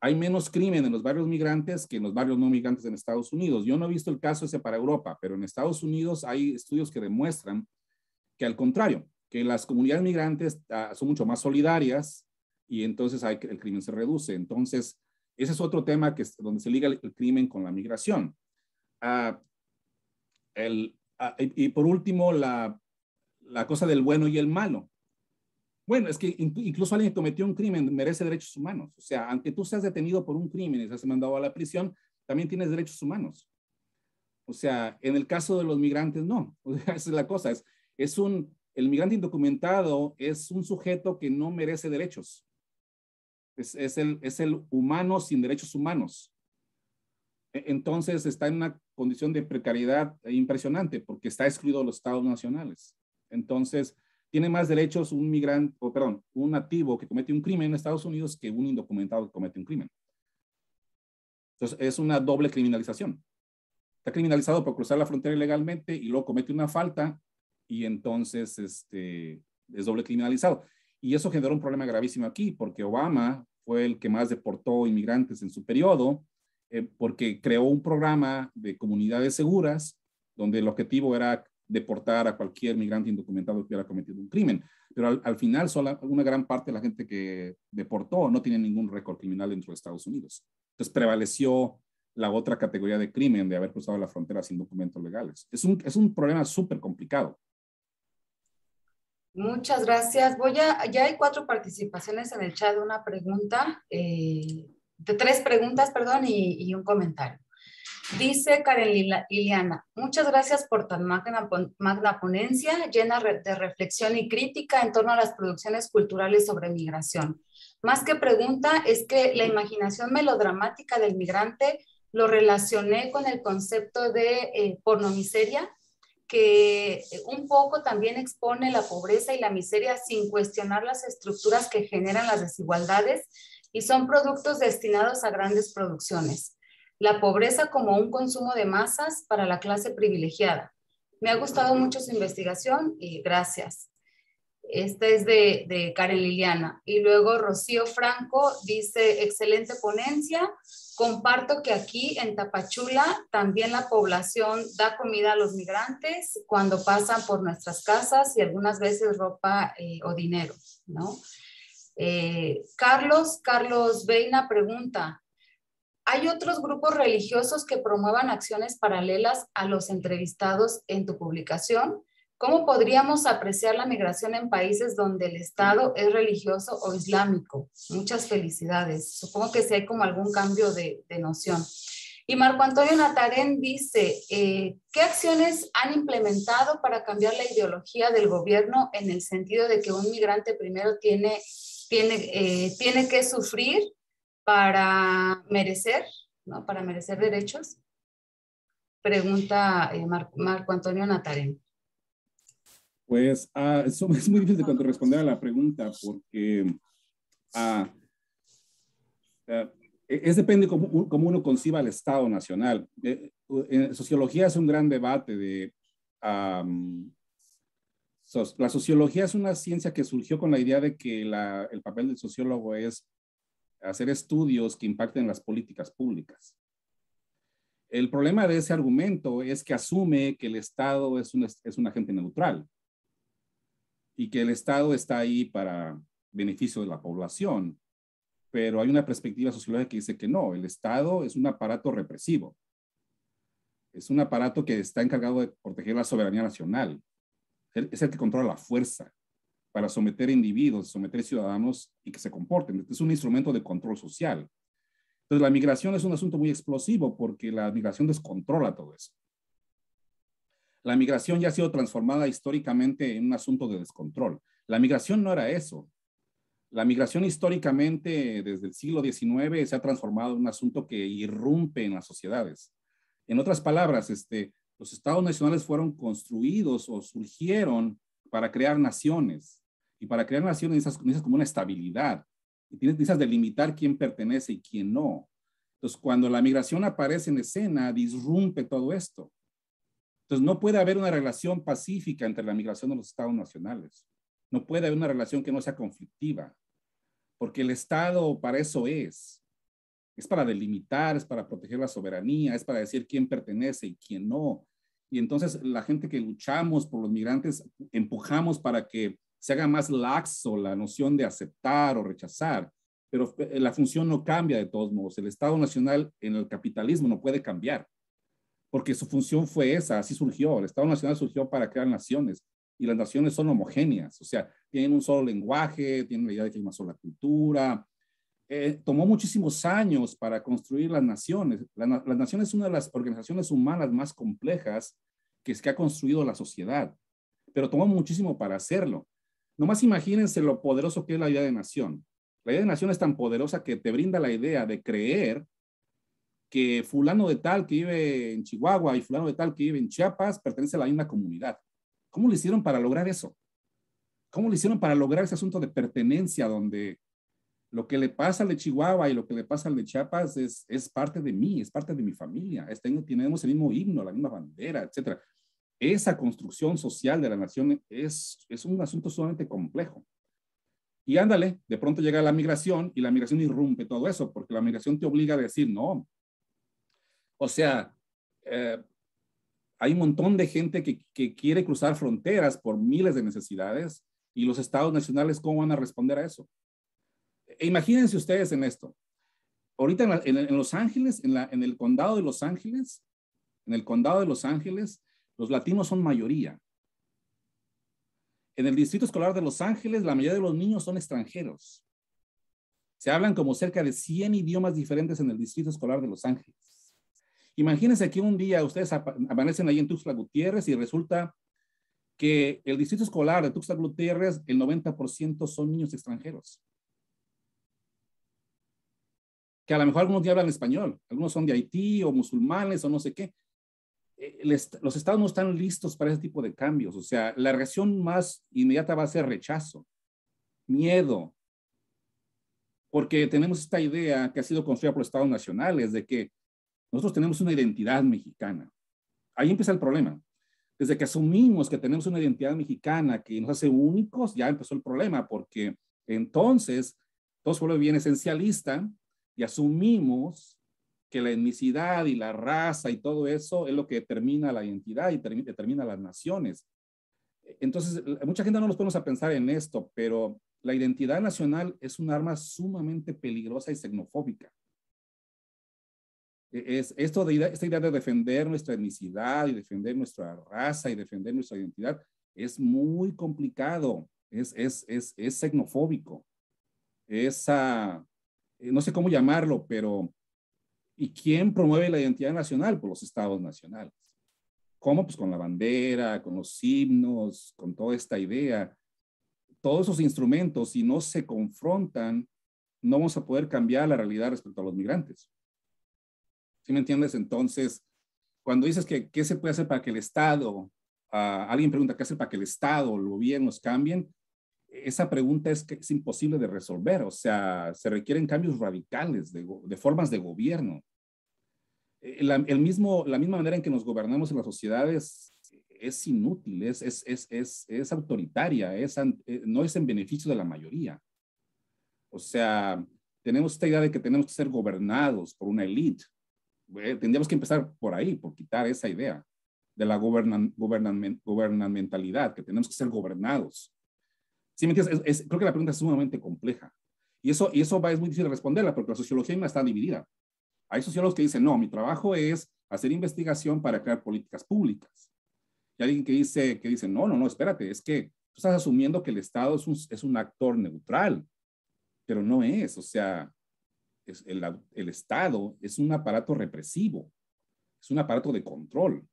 Hay menos crimen en los barrios migrantes que en los barrios no migrantes en Estados Unidos. Yo no he visto el caso ese para Europa, pero en Estados Unidos hay estudios que demuestran que al contrario, que las comunidades migrantes son mucho más solidarias y entonces el crimen se reduce. Entonces, ese es otro tema donde se liga el crimen con la migración. Y por último, la cosa del bueno y el malo. Bueno, es que incluso alguien que cometió un crimen merece derechos humanos. O sea, aunque tú seas detenido por un crimen y seas mandado a la prisión, también tienes derechos humanos. O sea, en el caso de los migrantes, no. O sea, esa es la cosa. El migrante indocumentado es un sujeto que no merece derechos. Es el humano sin derechos humanos. Entonces está en una condición de precariedad impresionante porque está excluido de los estados nacionales. Entonces, tiene más derechos un migrante, o perdón, un nativo que comete un crimen en Estados Unidos que un indocumentado que comete un crimen. Entonces, es una doble criminalización. Está criminalizado por cruzar la frontera ilegalmente y luego comete una falta y entonces es doble criminalizado. Y eso generó un problema gravísimo aquí porque Obama fue el que más deportó inmigrantes en su periodo porque creó un programa de comunidades seguras donde el objetivo era deportar a cualquier migrante indocumentado que hubiera cometido un crimen. Pero al final, una gran parte de la gente que deportó no tiene ningún récord criminal dentro de Estados Unidos. Entonces prevaleció la otra categoría de crimen de haber cruzado la frontera sin documentos legales. Es un problema súper complicado. Muchas gracias. Ya hay 4 participaciones en el chat, una pregunta, de 3 preguntas, perdón, y un comentario. Dice Karen Liliana, muchas gracias por tan magna ponencia, llena de reflexión y crítica en torno a las producciones culturales sobre migración. Más que pregunta, es que la imaginación melodramática del migrante lo relacioné con el concepto de pornomiseria, que un poco también expone la pobreza y la miseria sin cuestionar las estructuras que generan las desigualdades y son productos destinados a grandes producciones. La pobreza como un consumo de masas para la clase privilegiada. Me ha gustado mucho su investigación y gracias. Esta es de Karen Liliana. Y luego Rocío Franco dice, excelente ponencia. Comparto que aquí en Tapachula también la población da comida a los migrantes cuando pasan por nuestras casas y algunas veces ropa o dinero, ¿no? Carlos Veina pregunta, ¿hay otros grupos religiosos que promuevan acciones paralelas a los entrevistados en tu publicación? ¿Cómo podríamos apreciar la migración en países donde el Estado es religioso o islámico? Muchas felicidades. Supongo que sí hay como algún cambio de noción. Y Marco Antonio Natarén dice, ¿qué acciones han implementado para cambiar la ideología del gobierno en el sentido de que un migrante primero tiene que sufrir para merecer, ¿no? Para merecer derechos? Pregunta Marco Antonio Natarén. Pues es muy difícil de responder a la pregunta porque depende cómo uno conciba el Estado Nacional. En sociología es un gran debate de... la sociología es una ciencia que surgió con la idea de que el papel del sociólogo es hacer estudios que impacten las políticas públicas. El problema de ese argumento es que asume que el Estado es un agente neutral y que el Estado está ahí para beneficio de la población. Pero hay una perspectiva sociológica que dice que no, el Estado es un aparato represivo. Es un aparato que está encargado de proteger la soberanía nacional. Es el que controla la fuerza para someter individuos, someter ciudadanos y que se comporten. Es un instrumento de control social. Entonces, la migración es un asunto muy explosivo porque la migración descontrola todo eso. La migración ya ha sido transformada históricamente en un asunto de descontrol. La migración no era eso. La migración históricamente desde el siglo XIX se ha transformado en un asunto que irrumpe en las sociedades. En otras palabras, los estados nacionales fueron construidos o surgieron para crear naciones. Y para crear naciones necesitas como una estabilidad. Y necesitas delimitar quién pertenece y quién no. Entonces, cuando la migración aparece en escena, disrumpe todo esto. Entonces, no puede haber una relación pacífica entre la migración de los estados nacionales. No puede haber una relación que no sea conflictiva, porque el Estado para eso es. Es para delimitar, es para proteger la soberanía, es para decir quién pertenece y quién no. Y entonces la gente que luchamos por los migrantes empujamos para que se haga más laxo la noción de aceptar o rechazar, pero la función no cambia de todos modos. El Estado Nacional en el capitalismo no puede cambiar, porque su función fue esa, así surgió. El Estado Nacional surgió para crear naciones, y las naciones son homogéneas, o sea, tienen un solo lenguaje, tienen la idea de que hay una sola cultura. Tomó muchísimos años para construir las naciones. Las naciones es una de las organizaciones humanas más complejas que ha construido la sociedad, pero tomó muchísimo para hacerlo. Nomás imagínense lo poderoso que es la idea de nación. La idea de nación es tan poderosa que te brinda la idea de creer que fulano de tal que vive en Chihuahua y fulano de tal que vive en Chiapas pertenece a la misma comunidad. ¿Cómo lo hicieron para lograr eso? ¿Cómo lo hicieron para lograr ese asunto de pertenencia donde lo que le pasa al de Chihuahua y lo que le pasa al de Chiapas es parte de mí, es parte de mi familia? Tenemos el mismo himno, la misma bandera, etcétera. Esa construcción social de la nación es un asunto sumamente complejo. Y ándale, de pronto llega la migración y la migración irrumpe todo eso, porque la migración te obliga a decir no. O sea, hay un montón de gente que quiere cruzar fronteras por miles de necesidades y los estados nacionales, ¿cómo van a responder a eso? Imagínense ustedes en esto. Ahorita en Los Ángeles, en el condado de Los Ángeles, los latinos son mayoría. En el distrito escolar de Los Ángeles, la mayoría de los niños son extranjeros. Se hablan como cerca de 100 idiomas diferentes en el distrito escolar de Los Ángeles. Imagínense que un día ustedes amanecen ahí en Tuxtla Gutiérrez y resulta que el distrito escolar de Tuxtla Gutiérrez, el 90% son niños extranjeros. Que a lo mejor algunos ya hablan español, algunos son de Haití o musulmanes o no sé qué. Los estados no están listos para ese tipo de cambios. O sea, la reacción más inmediata va a ser rechazo, miedo, porque tenemos esta idea que ha sido construida por los estados nacionales de que nosotros tenemos una identidad mexicana. Ahí empieza el problema. Desde que asumimos que tenemos una identidad mexicana que nos hace únicos, ya empezó el problema, porque entonces todo se vuelve bien esencialista y asumimos que la etnicidad y la raza y todo eso es lo que determina la identidad y determina las naciones. Entonces, mucha gente no nos ponemos a pensar en esto, pero la identidad nacional es un arma sumamente peligrosa y xenofóbica. Esta idea de defender nuestra etnicidad y defender nuestra raza y defender nuestra identidad es muy complicado, es xenofóbico, no sé cómo llamarlo, pero ¿y quién promueve la identidad nacional? Pues los estados nacionales. ¿Cómo? Pues con la bandera, con los himnos, con toda esta idea. Todos esos instrumentos, si no se confrontan, no vamos a poder cambiar la realidad respecto a los migrantes. ¿Sí me entiendes? Entonces, cuando dices que qué se puede hacer para que el Estado, alguien pregunta qué hacer para que el Estado o los gobiernos cambien, esa pregunta es imposible de resolver. O sea, se requieren cambios radicales de formas de gobierno. La misma manera en que nos gobernamos en las sociedades es inútil, es autoritaria, no es en beneficio de la mayoría. O sea, tenemos esta idea de que tenemos que ser gobernados por una élite. Tendríamos que empezar por ahí, por quitar esa idea de la gubernamentalidad, que tenemos que ser gobernados. ¿Sí me entiendes? Creo que la pregunta es sumamente compleja. Y eso es muy difícil de responderla, porque la sociología misma está dividida. Hay sociólogos que dicen, no, mi trabajo es hacer investigación para crear políticas públicas. Y hay alguien que dice, no, espérate, es que tú estás asumiendo que el Estado es un actor neutral, pero no es. O sea, el Estado es un aparato represivo, es un aparato de control.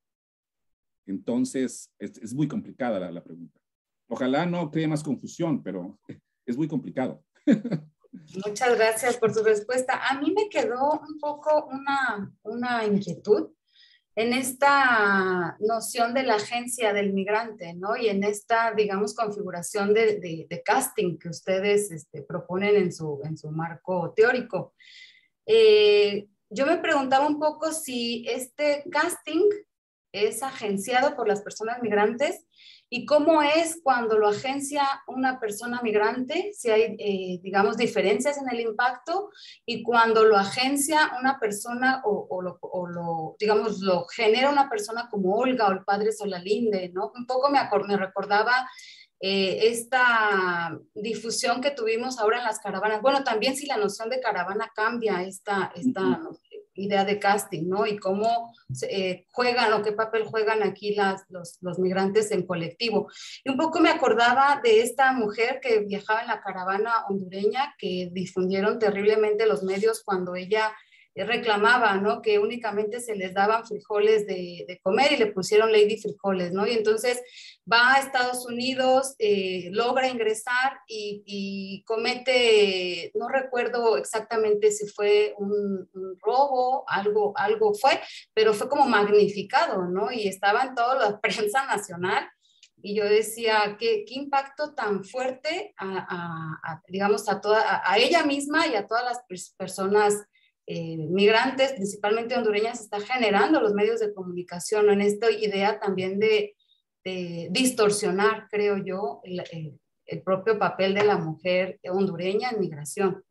Entonces, es muy complicada la pregunta. Ojalá no cree más confusión, pero es muy complicado. Muchas gracias por su respuesta. A mí me quedó un poco una inquietud en esta noción de la agencia del migrante, ¿no? Y en esta, digamos, configuración de casting que ustedes proponen en su marco teórico. Yo me preguntaba un poco si este casting es agenciado por las personas migrantes y cómo es cuando lo agencia una persona migrante, si hay, digamos, diferencias en el impacto, y cuando lo agencia una persona digamos, lo genera una persona como Olga o el padre Solalinde, ¿no? Un poco me recordaba esta difusión que tuvimos ahora en las caravanas. Bueno, también si la noción de caravana cambia esta idea de casting, ¿no? Y cómo juegan o qué papel juegan aquí los migrantes en colectivo. Y un poco me acordaba de esta mujer que viajaba en la caravana hondureña, que difundieron terriblemente los medios cuando ella reclamaba, ¿no? Que únicamente se les daban frijoles de comer y le pusieron Lady Frijoles, ¿no? Y entonces va a Estados Unidos, logra ingresar y comete, no recuerdo exactamente si fue un robo, algo fue, pero fue como magnificado, ¿no? Y estaba en toda la prensa nacional Y yo decía, qué impacto tan fuerte digamos, a ella misma y a todas las personas migrantes, principalmente hondureñas, está generando los medios de comunicación, ¿no? En esta idea también de distorsionar, creo yo, el propio papel de la mujer hondureña en migración.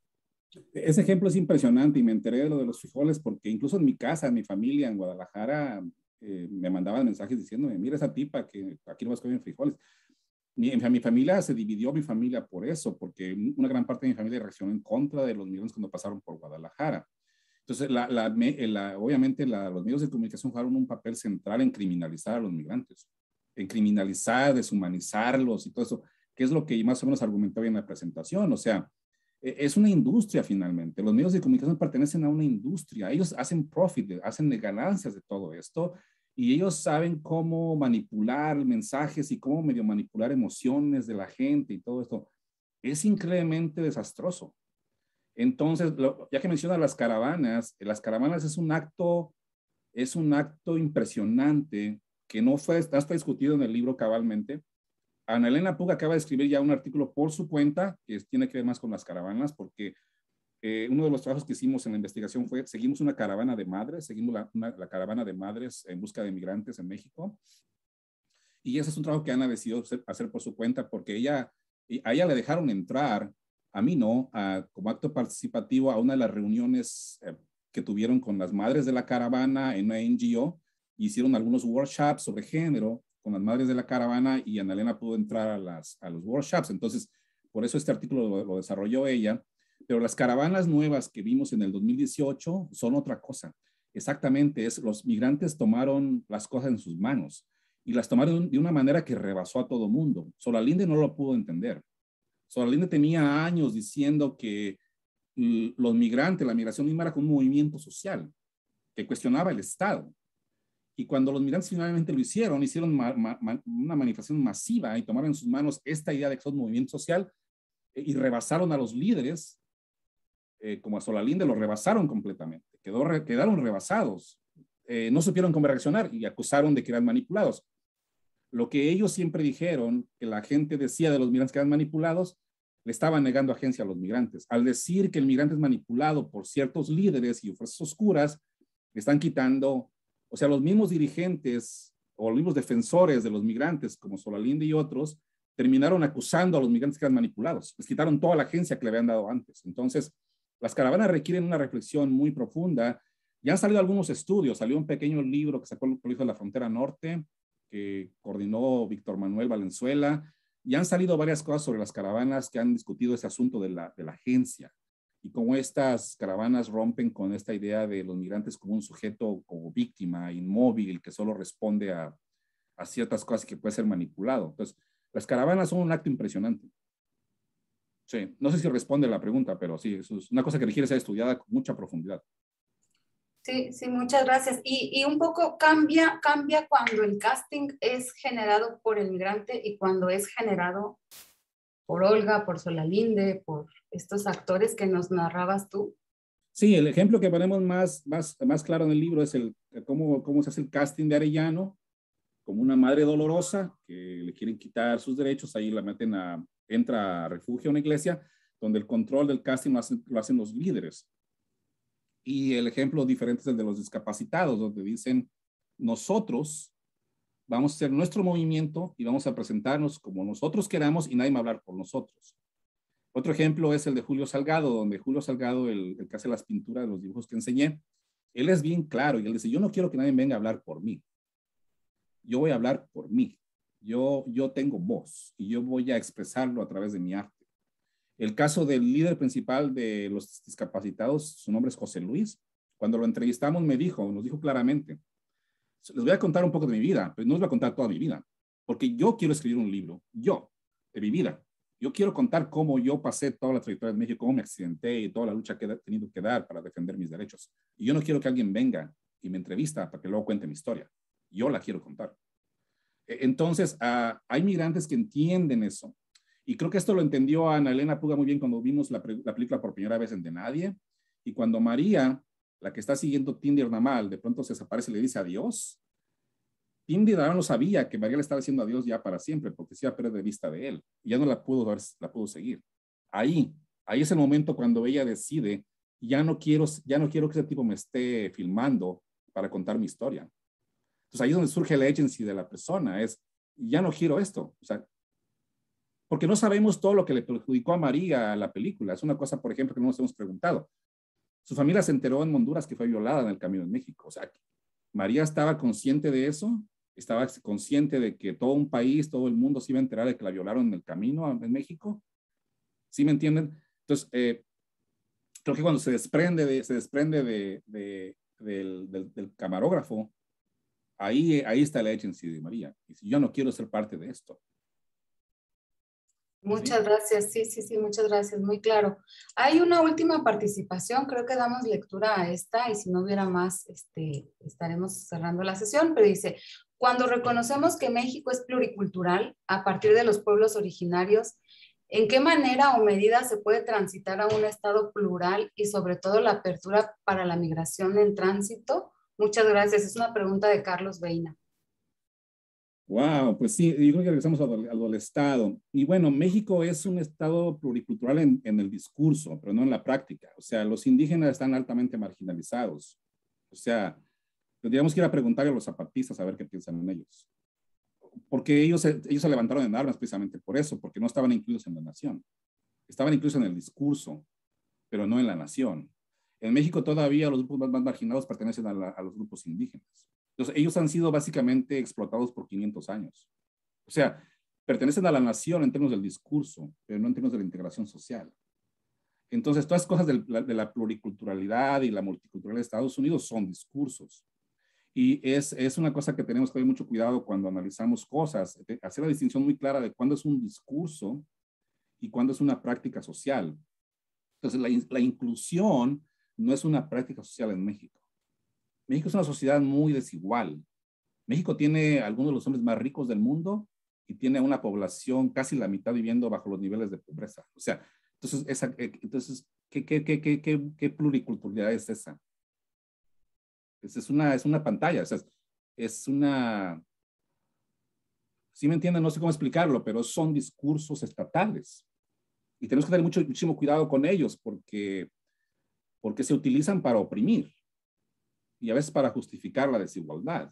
Ese ejemplo es impresionante y me enteré de lo de los frijoles porque incluso en mi casa, en mi familia, en Guadalajara, me mandaban mensajes diciéndome, mira esa tipa que aquí no vas a comer frijoles. Mi familia se dividió, mi familia por eso, porque una gran parte de mi familia reaccionó en contra de los migrantes cuando pasaron por Guadalajara. Entonces, obviamente los medios de comunicación jugaron un papel central en criminalizar a los migrantes, en criminalizar, deshumanizarlos y todo eso, que es lo que más o menos argumentaba en la presentación. O sea, es una industria finalmente. Los medios de comunicación pertenecen a una industria. Ellos hacen profit, hacen ganancias de todo esto y ellos saben cómo manipular mensajes y cómo medio manipular emociones de la gente y todo esto. Es increíblemente desastroso. Entonces, ya que menciona las caravanas es un acto impresionante que no está discutido en el libro cabalmente. Ana Elena Puga acaba de escribir ya un artículo por su cuenta que tiene que ver más con las caravanas, porque uno de los trabajos que hicimos en la investigación fue, seguimos una caravana de madres, seguimos la caravana de madres en busca de migrantes en México. Y ese es un trabajo que Ana decidió hacer por su cuenta, porque a ella le dejaron entrar, a mí no, como acto participativo a una de las reuniones que tuvieron con las madres de la caravana en una NGO. Hicieron algunos workshops sobre género con las madres de la caravana y Ana Elena pudo entrar a los workshops. Entonces, por eso este artículo lo desarrolló ella. Pero las caravanas nuevas que vimos en el 2018 son otra cosa. Exactamente, los migrantes tomaron las cosas en sus manos y las tomaron de una manera que rebasó a todo mundo. Solalinde no lo pudo entender. Solalinde tenía años diciendo que los migrantes, la migración misma era como un movimiento social que cuestionaba el Estado. Y cuando los migrantes finalmente lo hicieron una manifestación masiva y tomaron en sus manos esta idea de que son un movimiento social y rebasaron a los líderes, como a Solalinde, lo rebasaron completamente. Quedaron rebasados. No supieron cómo reaccionar y acusaron de que eran manipulados. Lo que ellos siempre dijeron, que la gente decía de los migrantes que eran manipulados, le estaban negando agencia a los migrantes. Al decir que el migrante es manipulado por ciertos líderes y fuerzas oscuras, le están quitando, o sea, los mismos dirigentes o los mismos defensores de los migrantes, como Solalinde y otros, terminaron acusando a los migrantes que eran manipulados. Les quitaron toda la agencia que le habían dado antes. Entonces, las caravanas requieren una reflexión muy profunda. Ya han salido algunos estudios. Salió un pequeño libro que sacó el Colegio de la Frontera Norte, que coordinó Víctor Manuel Valenzuela. Y han salido varias cosas sobre las caravanas que han discutido ese asunto de la agencia y cómo estas caravanas rompen con esta idea de los migrantes como un sujeto, como víctima, inmóvil, que solo responde a ciertas cosas que puede ser manipulado. Entonces, las caravanas son un acto impresionante. Sí, no sé si responde a la pregunta, pero sí, eso es una cosa que requiere ser estudiada con mucha profundidad. Sí, sí, muchas gracias. Y un poco cambia cuando el casting es generado por el migrante y cuando es generado por Olga, por Solalinde, por estos actores que nos narrabas tú. Sí, el ejemplo que ponemos más claro en el libro es cómo se hace el casting de Arellano, como una madre dolorosa que le quieren quitar sus derechos, ahí entra a refugio a una iglesia, donde el control del casting lo hacen los líderes. Y el ejemplo diferente es el de los discapacitados, donde dicen, nosotros vamos a hacer nuestro movimiento y vamos a presentarnos como nosotros queramos y nadie va a hablar por nosotros. Otro ejemplo es el de Julio Salgado, donde Julio Salgado, el que hace las pinturas de los dibujos que enseñé, él es bien claro y él dice, yo no quiero que nadie venga a hablar por mí. Yo voy a hablar por mí. Yo tengo voz y yo voy a expresarlo a través de mi arte. El caso del líder principal de los discapacitados, su nombre es José Luis. Cuando lo entrevistamos nos dijo claramente, les voy a contar un poco de mi vida, pero no les voy a contar toda mi vida, porque yo quiero escribir un libro, de mi vida. Yo quiero contar cómo yo pasé toda la trayectoria en México, cómo me accidenté y toda la lucha que he tenido que dar para defender mis derechos. Y yo no quiero que alguien venga y me entrevista para que luego cuente mi historia. Yo la quiero contar. Entonces, hay migrantes que entienden eso. Y creo que esto lo entendió Ana Elena Puga muy bien cuando vimos la película por primera vez en De Nadie. Y cuando María, la que está siguiendo Tinder normal, de pronto se desaparece y le dice adiós. Tim Dillon lo sabía que María le estaba diciendo adiós ya para siempre, porque se iba a perder de vista de él. Y ya no la pudo seguir. Ahí es el momento cuando ella decide, ya no quiero que ese tipo me esté filmando para contar mi historia. Entonces ahí es donde surge la agency de la persona, ya no quiero esto. O sea, porque no sabemos todo lo que le perjudicó a María a la película. Es una cosa, por ejemplo, que no nos hemos preguntado. Su familia se enteró en Honduras que fue violada en el camino en México. O sea, María estaba consciente de eso, estaba consciente de que todo un país, todo el mundo se iba a enterar de que la violaron en el camino en México. ¿Sí me entienden? Entonces, creo que cuando se desprende del camarógrafo, ahí está la agency de María. Y si yo no quiero ser parte de esto. Muchas gracias, sí, muchas gracias, muy claro. Hay una última participación, creo que damos lectura a esta y si no hubiera más, estaremos cerrando la sesión, pero dice, cuando reconocemos que México es pluricultural a partir de los pueblos originarios, ¿en qué manera o medida se puede transitar a un estado plural y sobre todo la apertura para la migración en tránsito? Muchas gracias, es una pregunta de Carlos Beina. Wow, pues sí, yo creo que regresamos al estado. Y bueno, México es un estado pluricultural en el discurso, pero no en la práctica. O sea, los indígenas están altamente marginalizados. O sea, tendríamos que ir a preguntarle a los zapatistas a ver qué piensan en ellos. Porque ellos se levantaron en armas precisamente por eso, porque no estaban incluidos en la nación. Estaban incluidos en el discurso, pero no en la nación. En México todavía los grupos más marginados pertenecen a los grupos indígenas. Entonces, ellos han sido básicamente explotados por 500 años. O sea, pertenecen a la nación en términos del discurso, pero no en términos de la integración social. Entonces, todas las cosas de la pluriculturalidad y la multiculturalidad de Estados Unidos son discursos. Y es una cosa que tenemos que tener mucho cuidado cuando analizamos cosas, hacer la distinción muy clara de cuándo es un discurso y cuándo es una práctica social. Entonces, la inclusión no es una práctica social en México. México es una sociedad muy desigual. México tiene algunos de los hombres más ricos del mundo y tiene una población casi la mitad viviendo bajo los niveles de pobreza. O sea, entonces ¿qué pluriculturalidad es esa? Es una pantalla, o sea, es una... ¿Sí me entienden? No sé cómo explicarlo, pero son discursos estatales. Y tenemos que tener muchísimo cuidado con ellos porque se utilizan para oprimir y a veces para justificar la desigualdad.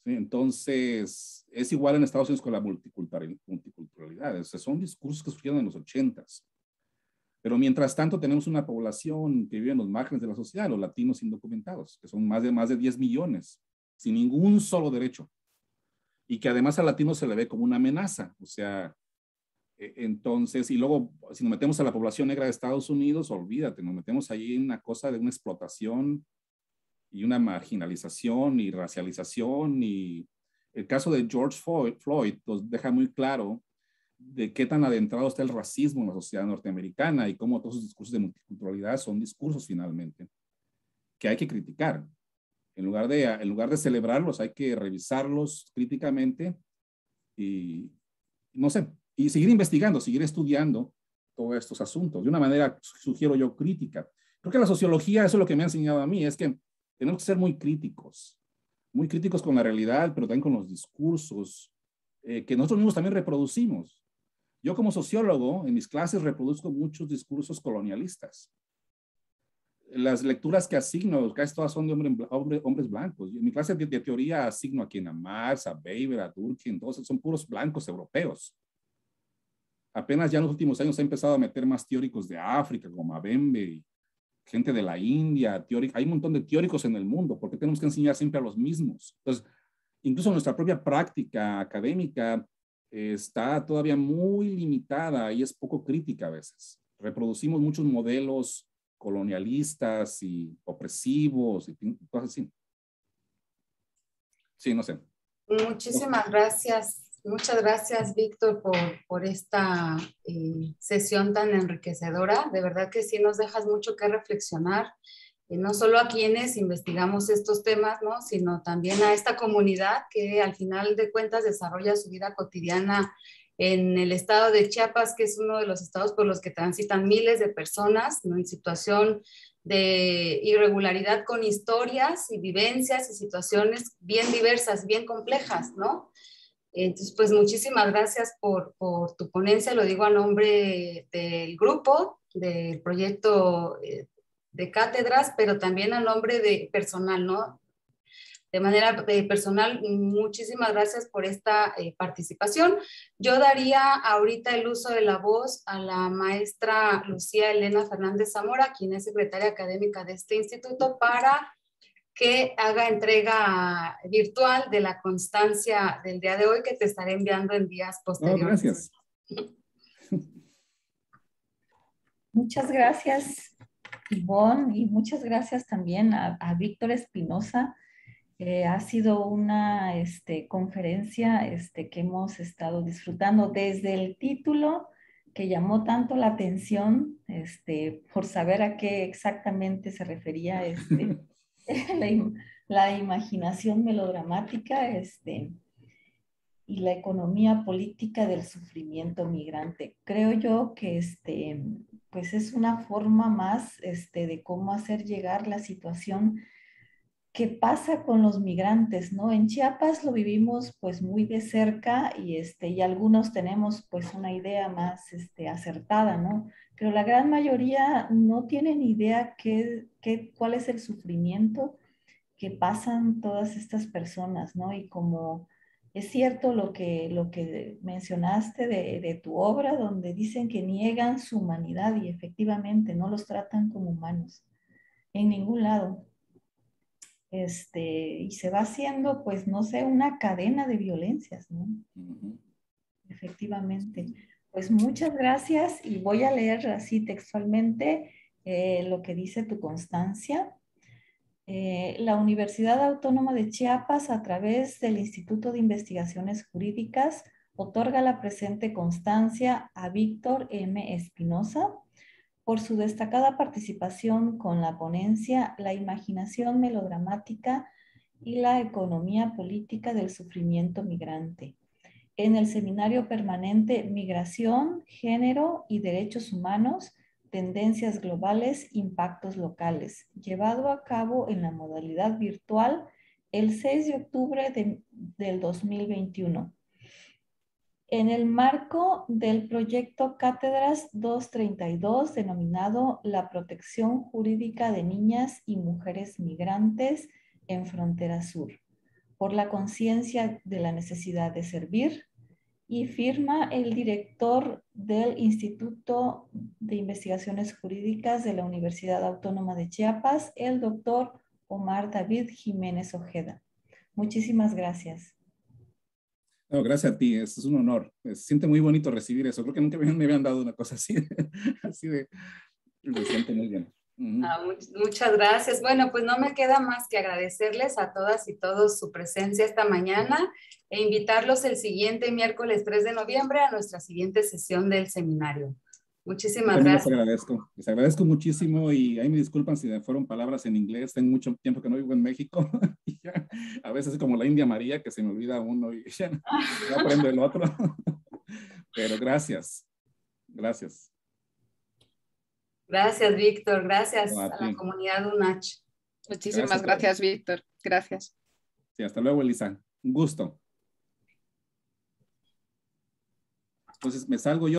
¿Sí? Entonces, es igual en Estados Unidos con la multiculturalidad. O sea, son discursos que surgieron en los 80s. Pero mientras tanto tenemos una población que vive en los márgenes de la sociedad, los latinos indocumentados, que son más de 10 millones, sin ningún solo derecho. Y que además al latino se le ve como una amenaza. O sea, entonces, y luego, si nos metemos a la población negra de Estados Unidos, olvídate, nos metemos ahí en una cosa de una explotación y una marginalización y racialización. Y el caso de George Floyd nos deja muy claro de qué tan adentrado está el racismo en la sociedad norteamericana y cómo todos esos discursos de multiculturalidad son discursos finalmente que hay que criticar. En lugar de celebrarlos, hay que revisarlos críticamente y, no sé, y seguir investigando, seguir estudiando todos estos asuntos. De una manera, sugiero yo, crítica. Creo que la sociología, eso es lo que me ha enseñado a mí, es que tenemos que ser muy críticos con la realidad, pero también con los discursos que nosotros mismos también reproducimos. Yo como sociólogo, en mis clases reproduzco muchos discursos colonialistas. Las lecturas que asigno, casi todas son de hombres blancos. En mi clase de teoría asigno a quien, a Marx, a Weber, a Durkheim, todos son puros blancos europeos. Apenas ya en los últimos años se ha empezado a meter más teóricos de África, como Mabembe, gente de la India, hay un montón de teóricos en el mundo, porque tenemos que enseñar siempre a los mismos. Entonces, incluso nuestra propia práctica académica está todavía muy limitada y es poco crítica a veces. Reproducimos muchos modelos colonialistas y opresivos y cosas así. Sí, no sé. Muchísimas gracias. Muchas gracias, Víctor, por esta sesión tan enriquecedora. De verdad que sí nos dejas mucho que reflexionar, no solo a quienes investigamos estos temas, ¿no? Sino también a esta comunidad que al final de cuentas desarrolla su vida cotidiana en el estado de Chiapas, que es uno de los estados por los que transitan miles de personas, ¿no?, en situación de irregularidad, con historias y vivencias y situaciones bien diversas, bien complejas, ¿no? Entonces, pues muchísimas gracias por tu ponencia, lo digo a nombre del grupo, del proyecto de cátedras, pero también a nombre de personal, ¿no? De manera personal, muchísimas gracias por esta participación. Yo daría ahorita el uso de la voz a la maestra Lucía Elena Fernández Zamora, quien es secretaria académica de este instituto, para que haga entrega virtual de la constancia del día de hoy, que te estaré enviando en días posteriores. Oh, gracias. Muchas gracias, Ivonne, y muchas gracias también a Víctor Espinosa. Ha sido una conferencia que hemos estado disfrutando desde el título, que llamó tanto la atención por saber a qué exactamente se refería la imaginación melodramática y la economía política del sufrimiento migrante. Creo yo que pues es una forma más de cómo hacer llegar la situación que pasa con los migrantes, ¿no? En Chiapas lo vivimos pues muy de cerca y algunos tenemos pues una idea más acertada, ¿no? Pero la gran mayoría no tienen idea cuál es el sufrimiento que pasan todas estas personas, ¿no? Y como es cierto lo que mencionaste de tu obra, donde dicen que niegan su humanidad y efectivamente no los tratan como humanos en ningún lado. Y se va haciendo, pues, no sé, una cadena de violencias, ¿no? Efectivamente. Pues muchas gracias y voy a leer así textualmente lo que dice tu constancia. La Universidad Autónoma de Chiapas, a través del Instituto de Investigaciones Jurídicas, otorga la presente constancia a Víctor M. Espinosa por su destacada participación con la ponencia La imaginación melodramática y la economía política del sufrimiento migrante, en el seminario permanente Migración, Género y Derechos Humanos, Tendencias Globales, Impactos Locales, llevado a cabo en la modalidad virtual el 6 de octubre del 2021. En el marco del proyecto Cátedras 232, denominado La protección jurídica de niñas y mujeres migrantes en Frontera Sur, por la conciencia de la necesidad de servir, y firma el director del Instituto de Investigaciones Jurídicas de la Universidad Autónoma de Chiapas, el doctor Omar David Jiménez Ojeda. Muchísimas gracias. No, gracias a ti, es un honor. Se siente muy bonito recibir eso. Creo que nunca me habían dado una cosa así, así de, se siente muy bien. Muchas gracias. Bueno, pues no me queda más que agradecerles a todas y todos su presencia esta mañana e invitarlos el siguiente miércoles 3 de noviembre a nuestra siguiente sesión del seminario. Muchísimas gracias. Les agradezco muchísimo y ahí me disculpan si me fueron palabras en inglés. Tengo mucho tiempo que no vivo en México. Y ya, a veces es como la India María, que se me olvida uno y ya no aprendo el otro. Pero gracias. Gracias. Gracias, Víctor. Gracias No, a la comunidad UNACH. Muchísimas gracias, Víctor. Gracias. Sí, hasta luego, Elisa. Un gusto. Entonces me salgo yo.